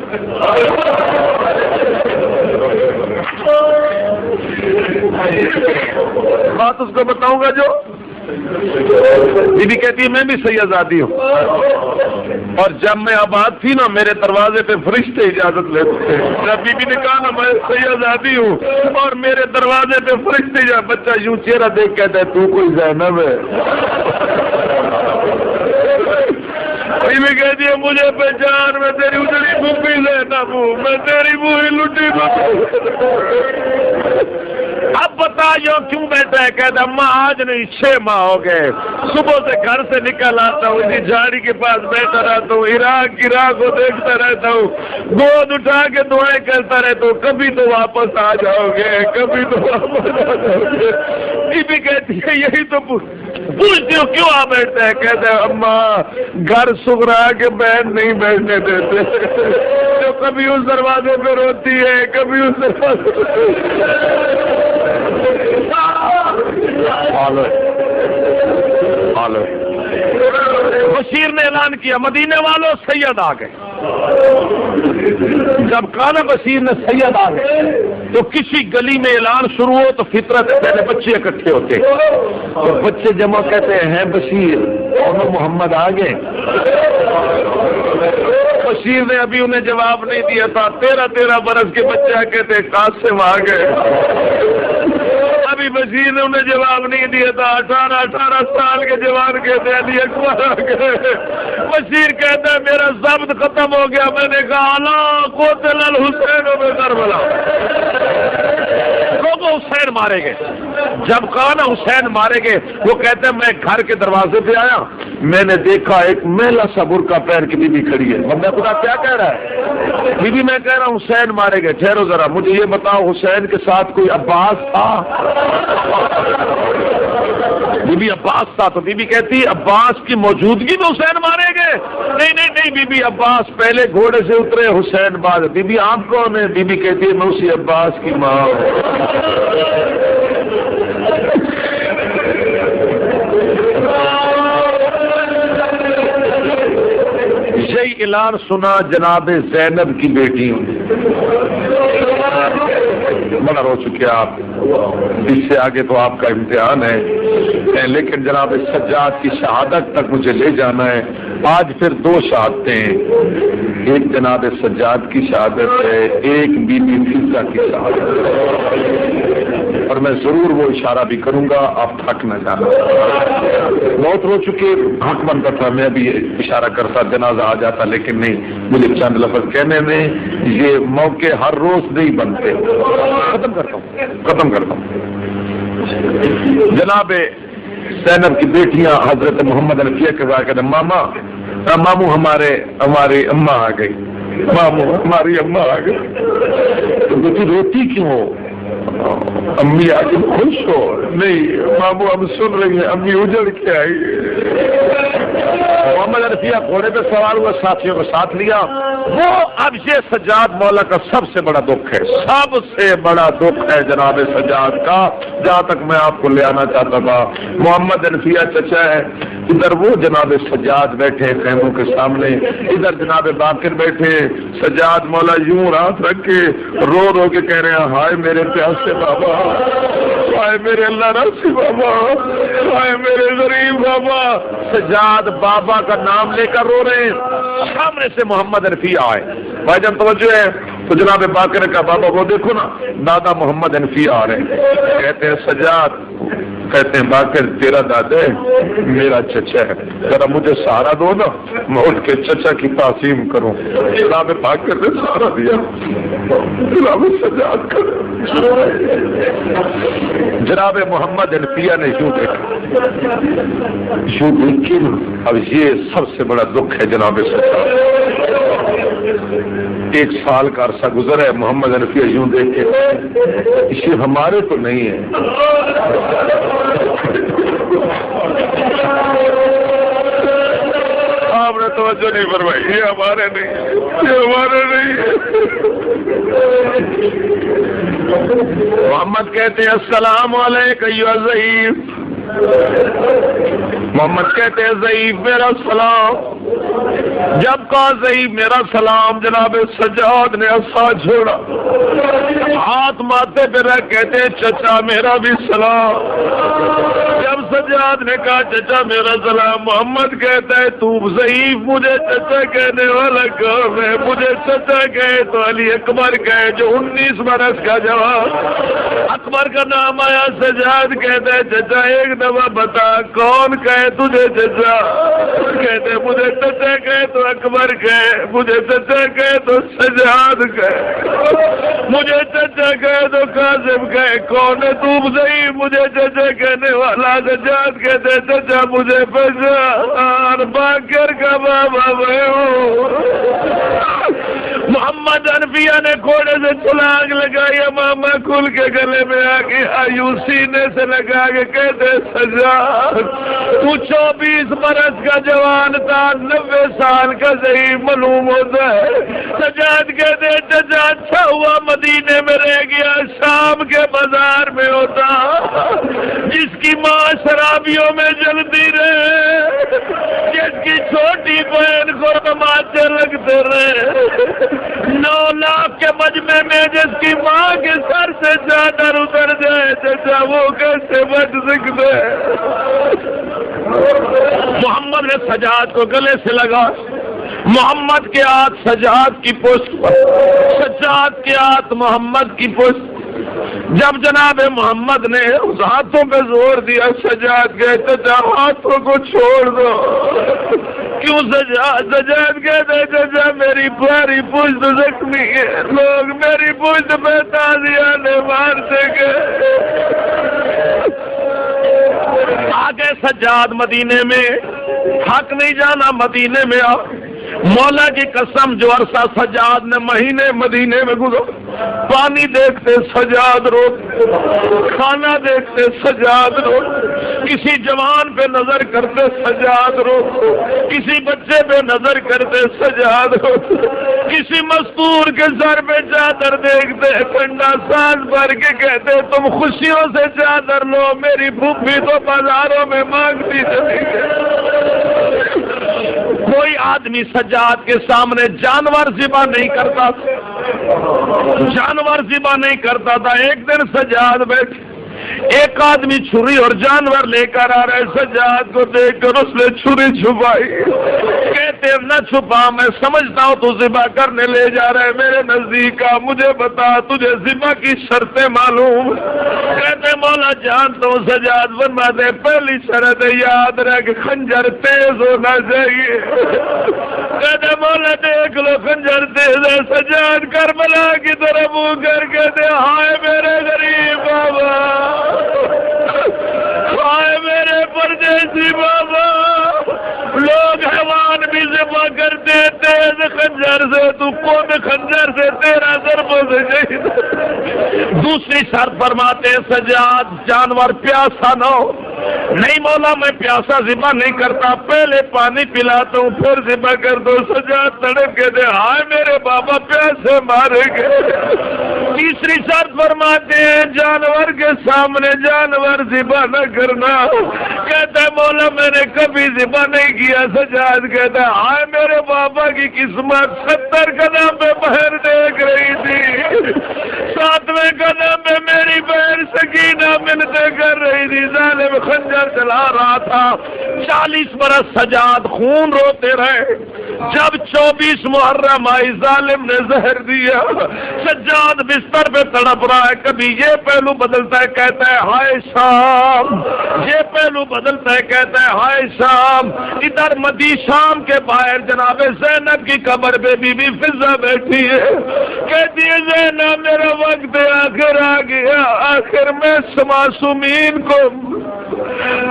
بات اس کو بتاؤں گا جو بی بی کہتی ہے میں بھی سیدزادی ہوں، اور جب میں آباد تھی نا میرے دروازے پہ فرشتے اجازت لیتے تھے۔ جب بی بی نے کہا نا میں سیدزادی ہوں اور میرے دروازے پہ فرشتے بچہ یوں چہرہ دیکھ کہتا ہے تو کوئی زینب ہے۔ بی بی کہتی ہے مجھے پہچان، میں تیری اجڑی پھوپھی زینب ہوں، میں تیری بوئی لٹی پھوپھی۔ اب بتا یوں کیوں بیٹھا ہے؟ کہتا اماں آج نہیں 6 ماہ ہو گئے، صبح سے گھر سے نکل آتا ہوں، اسی جھاڑی کے پاس بیٹھا رہتا ہوں، عراق کو دیکھتا رہتا ہوں، گود اٹھا کے دعائیں کرتا رہتا ہوں، کبھی تو واپس آ جاؤ گے، کبھی تو واپس آ جاؤ گے۔ بی بی کہتی ہے یہی تو پوچھتی ہوں کیوں آ بیٹھتا ہے؟ کہتا ہے اماں گھر سگرا کے بہن نہیں بیٹھنے دیتے، تو کبھی اس دروازے پہ روتی ہے، کبھی اس دروازے پہ۔ بشیر نے اعلان کیا مدینے والوں سید آ گئے۔ جب کانا بشیر نے سید آ گئے تو کسی گلی میں اعلان شروع ہو تو فطرت پہلے بچے اکٹھے ہوتے، تو بچے جمع کہتے ہیں بشیر اور محمد آ گئے۔ بشیر نے ابھی انہیں جواب نہیں دیا تھا، 13 برس کے بچے کہتے قاسم آ گئے۔ ابھی بشیر نے انہیں جواب نہیں دیا تھا، 18 سال کے جوان کہتے ہیں علی اکبر آ گئے۔ بشیر کہتا ہے میرا ضبط ختم ہو گیا، میں نے کہا الا قتل الحسین بن کربلا، لوگوں حسین مارے گئے۔ جب کہا نا حسین مارے گئے، وہ کہتے ہیں میں گھر کے دروازے پہ آیا، میں نے دیکھا ایک میلا سا برقع پہن کے بی بی کھڑی ہے۔ میں خدا کیا کہہ رہا ہے؟ بی بی میں کہہ رہا ہوں حسین مارے گئے، ٹھہرو ذرا مجھے یہ بتاؤ حسین کے ساتھ کوئی عباس تھا؟ بی بی عباس تھا، تو بی بی کہتی عباس کی موجودگی میں حسین مارے گئے؟ نہیں بی بی عباس پہلے گھوڑے سے اترے، حسین بعد۔ بی بی آپ کون ہے؟ بی بی کہتی ہے میں اسی عباس کی ماں ہوں۔ یہی اعلان سنا جناب زینب کی بیٹی ہوں، بڑا رو چکے آپ، اس سے آگے تو آپ کا امتحان ہے، لیکن جناب سجاد کی شہادت تک مجھے لے جانا ہے۔ آج پھر 2 شہادتیں ہیں، ایک جناب سجاد کی شہادت ہے، ایک بی بی فضہ کی شہادت ہے، اور میں ضرور وہ اشارہ بھی کروں گا، آپ تھک نہ جانا۔ بہت رو چکے، حق بنتا تھا میں ابھی اشارہ کرتا، جنازہ آ جاتا، لیکن نہیں، مجھے چند لفظ کہنے میں یہ موقع ہر روز نہیں بنتے۔ ختم کرتا ہوں۔ جناب زینب کی بیٹیاں حضرت محمد الفیہ کے واقعہ ماموں ہماری اماں آ گئی، ماموں ہماری اماں آ گئی۔ تو بیٹی روتی کیوں ہو؟ امی آج خوش ہو؟ نہیں ماموں ہم سن رہی ہیں، امی اجڑ کے آئی۔ محمد الفیہ گھوڑے پہ سوار ہوا، ساتھیوں کو ساتھ لیا۔ وہ اب یہ سجاد مولا کا سب سے بڑا دکھ ہے، سب سے بڑا دکھ ہے جناب سجاد کا، جہاں تک میں آپ کو لے آنا چاہتا تھا۔ محمد الفیہ چچا ہے، ادھر وہ جناب سجاد بیٹھے خیموں کے سامنے، ادھر جناب باقر بیٹھے، سجاد مولا یوں ہاتھ رکھ کے رو رو کے کہہ رہے ہیں ہائے میرے پیاسے بابا، ہائے میرے اللہ راسی بابا، ہائے میرے غریب بابا۔ سجاد بابا کا نام لے کر رو رہے ہیں، سامنے سے محمد الفیہ آئے، بھائی جان توجہ ہے، تو جناب باقر کا بابا وہ دیکھو نا، دادا محمد الفیہ آ رہے ہیں، کہتے ہیں سجاد، کہتے ہیں باقر تیرا دادا ہے میرا چچا ہے، ذرا مجھے سہارا دو نا، میں اٹھ کے چچا کی تعظیم کروں۔ جناب باقر نے سہارا دیا، جناب سجاد کا جناب محمد انفیہ نے یوں دیکھا، یوں دیکھی نا۔ اب یہ سب سے بڑا دکھ ہے جناب سجاد، 1 سال کا عرصہ گزرا ہے، محمد انفیہ یوں دیکھے یہ ہمارے تو نہیں ہے۔ آپ نے توجہ نہیں فرمائی، یہ ہمارے نہیں ہے، یہ ہمارے نہیں ہے۔ محمد کہتے ہیں السلام علیکم ایھا ضعیف، محمد کہتے ہیں ضعیف میرا سلام۔ جب کہا ضعیف میرا سلام، جناب سجاد نے عصا چھوڑا، ہاتھ ماتھے پہ رکھ کہتے ہیں چچا میرا بھی سلام۔ جب سجاد نے کہا چچا میرا سلام، محمد کہتا ہے تو ضعیف مجھے چچا کہنے والا کون ہے؟ مجھے چچا کہے تو علی اکبر کہے جو 19 برس کا جوان، اکبر کا نام آیا۔ سجاد کہتا ہے چچا ایک دفعہ بتا کون کہے تجھے چچا؟ کہتے مجھے چچا کہے تو اکبر کہے، مجھے چچا کہے تو سجاد کہے، مجھے چچا کہے تو قاسم کہے، کون ہے تو ضعیف مجھے چچا کہنے والا؟ سجاد کہتے چچا مجھے پہچان، باقر کا بابا میں ہوں۔ محمد انفیہ نے گھوڑے سے چھلانگ لگائی، ماما کھل کے گلے میں آ گیا، یوں سینے سے لگا کے کہتے سجاد تو 24 برس کا جوان تھا، 90 سال کا ضعیف معلوم ہوتا ہے۔ سجاد کہتے چچا اچھا ہوا مدینے میں رہ گیا، شام کے بازار میں ہوتا، جس کی ماں شرابیوں میں جلتی رہے، جس کی چھوٹی بہن کو تماچے لگتے رہے، 9 لاکھ کے مجمع میں جس کی ماں کے سر سے چادر اتر جائے، چچا وہ کیسے بچ سکتے؟ محمد نے سجاد کو گلے سے لگا، محمد کے ہاتھ سجاد کی پشت پر، سجاد کے ہاتھ محمد کی پشت۔ جب جناب محمد نے اس ہاتھوں پہ زور دیا، سجاد کہتے چچا ہاتھوں کو چھوڑ دو۔ کیوں سجاد؟ سجاد کہتے چچا میری بھاری پشت زخمی ہے، لوگ میری پشت پہ تازیانے مارتے گئے۔ آگے سجاد مدینے میں، حق نہیں جانا مدینے میں آ، مولا کی قسم جو عرصہ سجاد نے مہینے مدینے میں گزرا، پانی دیکھتے سجاد روتے، کھانا دیکھتے سجاد روتے، کسی جوان پہ نظر کرتے سجاد روتے، کسی بچے پہ نظر کرتے سجاد روتے، کسی مستور کے سر پہ چادر دیکھتے کنڈا سانس بھر کے کہتے تم خوشیوں سے چادر لو، میری پھوپھی تو بازاروں میں مانگتی چلی گئی۔ کوئی آدمی سجاد کے سامنے جانور ذبح نہیں کرتا تھا، جانور ذبح نہیں کرتا تھا۔ ایک دن سجاد بیٹھے، ایک آدمی چھری اور جانور لے کر آ رہا ہے، سجاد کو دیکھ کر اس نے چھری چھپائی، کہتے نہ چھپا، میں سمجھتا ہوں تو ذبح کرنے لے جا رہا ہے، میرے نزدیک آ، مجھے بتا تجھے ذبح کی شرطیں معلوم؟ کہتے مولا جانتا ہوں۔ سجاد فرماتے پہلی شرط یاد رکھ خنجر تیز ہونا چاہیے۔ کہتے مولا دیکھ لو خنجر تیز ہے۔ سجاد کربلا کی طرف منہ کر کہتے ہائے میرے غریب بابا، ہائے میرے پردیسی بابا، لوگ حیوان بھی ذبح کرتے تیز خنجر سے، تو کون خنجر سے تیرا ضربوں سے شہید۔ دوسری شرط فرماتے سجاد جانور پیاسا نہ ہو۔ نہیں مولا میں پیاسا ذبح نہیں کرتا، پہلے پانی پلاتا ہوں پھر ذبح کر دو۔ سجاد تڑپ کے دے ہائے میرے بابا پیاسے مارے گئے۔ تیسری شرط فرماتے ہیں جانور کے سامنے جانور ذبح نہ کرنا۔ کہتا ہے مولا میں نے کبھی ذبح نہیں کیا۔ سجاد کہتا ہے ہائے میرے بابا کی قسمت، 70 قدم پہ بہن دیکھ رہی تھی، 7ویں قدم پہ میری بہن سکینہ منتیں کر رہی تھی، ظالم خنجر چلا رہا تھا۔ 40 برس سجاد خون روتے رہے، جب 24 محرم آئی ظالم نے زہر دیا، سجاد بستر پہ تڑپ رہا ہے، کبھی یہ پہلو بدلتا ہے کہتا ہے ہائے شام، یہ پہلو بدلتا ہے کہتا ہے ہائے شام۔ ادھر مدی شام کے باہر جناب زینب کی قبر پہ بی بی فضہ بیٹھی ہے، کہتی ہے زینب میرا وقت آخر آ گیا، آخر میں معصومین کو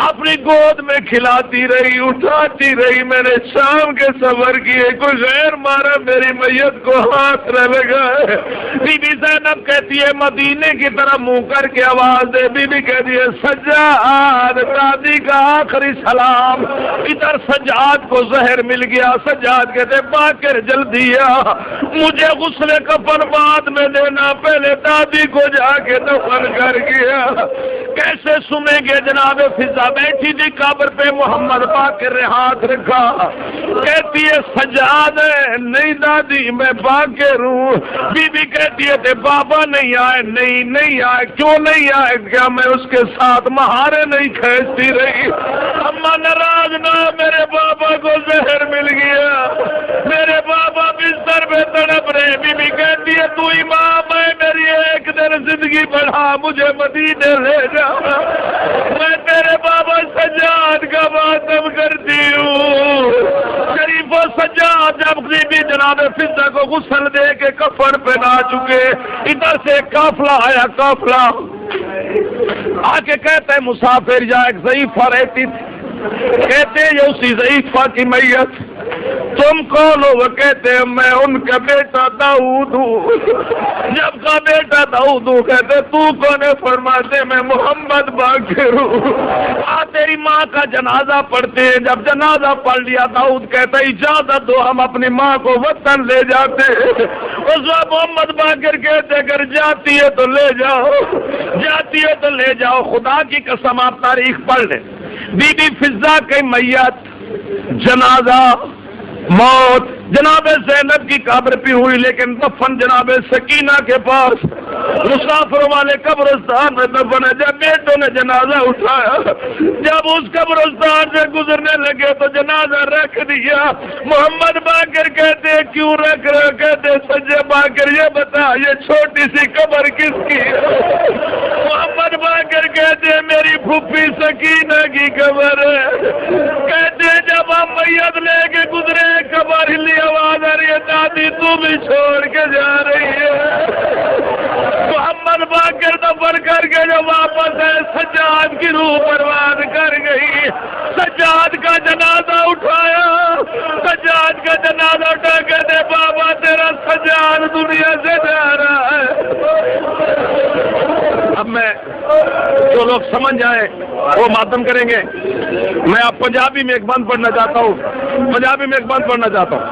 اپنی گود میں کھلاتی رہی، اٹھاتی رہی، میں نے شام کے سفر کیے، کوئی غیر مارا میری میت کو ہاتھ نہ لگا ہے۔ بی بی زینب کہتی ہے مدینے کی طرف منہ کر کے آواز دے، بی بی کہتی ہے سجاد دادی کا آخری سلام۔ ادھر سجاد کو زہر مل گیا، سجاد کہتے باقر جلدی آ، مجھے غسل کفن بعد میں دینا، پہلے دادی کو جا کے دفن کر گیا۔ کیسے سنیں گے جناب فضا بیٹھی تھی قبر پہ، محمد باقر نے ہاتھ رکھا، کہتی ہے سجاد ہے نہیں دادی میں باقر ہوں۔ بی بی کہتی ہے تے بابا نہیں آئے، نہیں آئے، کیوں نہیں آئے؟ کیا میں اس کے ساتھ مہارے نہیں کھینچتی رہی؟ اما ناراض نہ، میرے بابا کو زہر مل گیا، میرے بابا بستر پہ تڑپ رہے۔ بی بی کہتی ہے تو امام ہے، میری ایک دن زندگی بڑھا، مجھے مدینے لے جا، میں تیرے بابا سجاد کا ماتم کرتی ہوں۔ شریف و سجاد جب بھی جناب فضہ کو غسل دے کے کفن پہنا چکے، ادھر سے قافلہ آیا، قافلہ آ کے کہتا ہے مسافر یا ایک ضعیفہ رہتی تھی، کہتے یہ اسی ضعیفہ کی میت، تم کون ہو؟ وہ کہتے ہیں میں ان کا بیٹا داؤد ہوں۔ جب کا بیٹا داؤد ہوں، کہتے تو کون ہے؟ فرماتے میں محمد باقر ہوں۔ تیری ماں کا جنازہ پڑھتے ہیں، جب جنازہ پڑھ لیا داؤد کہتا ہے اجازت دو ہم اپنی ماں کو وطن لے جاتے ہیں۔ اس وقت محمد باقر کہتے اگر جاتی ہے تو لے جاؤ، جاتی ہے تو لے جاؤ، خدا کی قسم آپ تاریخ پڑھ لیں، بی بی فضہ کی میت جنازہ موت جناب زینب کی قبر پہ ہوئی، لیکن دفن جناب سکینہ کے پاس مسافروں والے قبرستان میں دفن ہے۔ جب بیٹوں نے جنازہ اٹھایا، جب اس قبرستان سے گزرنے لگے تو جنازہ رکھ دیا۔ محمد باقر کہتے کیوں رکھ رہے؟ کہتے سجے باقر یہ بتا یہ چھوٹی سی قبر کس کی ہے؟ محمد باقر کہتے میری پھوپھی سکینہ کی قبر ہے۔ کہتے جب ہم میت لے کے گزرے قبر ہلی، آواز آ رہی ہے دادی تو بھی چھوڑ کے جا رہی ہے۔ محمد باقر دفن کر کے جو واپس ہے، سجاد کی روح برباد کر گئی۔ سجاد کا جنازہ اٹھایا، سجاد کا جنازہ اٹھا کے دے بابا تیرا سجاد دنیا سے جا رہا ہے۔ اب میں جو لوگ سمجھ جائیں وہ ماتم کریں گے۔ میں آپ پنجابی میں ایک بند پڑھنا چاہتا ہوں، پنجابی میں ایک بند پڑھنا چاہتا ہوں۔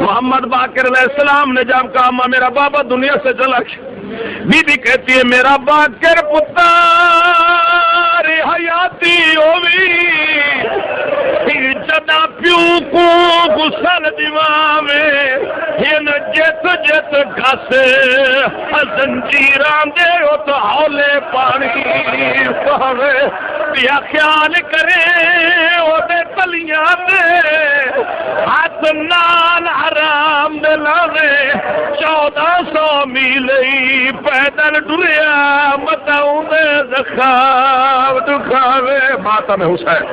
محمد باقر علیہ السلام نے جب کہا میرا بابا دنیا سے چلا گیا، بی بی کہتی ہے میرا باقر پتر حیاتی ہوئی جدا پیو کو گسل دیواوے ہن جت جت گھسے زنجیراں دے او تو ہولے پانی پاوے پیا خیال کرے او دے تلیاں دے ہاتھ نال حرام دے لاوے 1400 میل پیدل ٹریا متاؤں دے زخام دکھاوے۔ ماتم حسین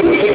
میں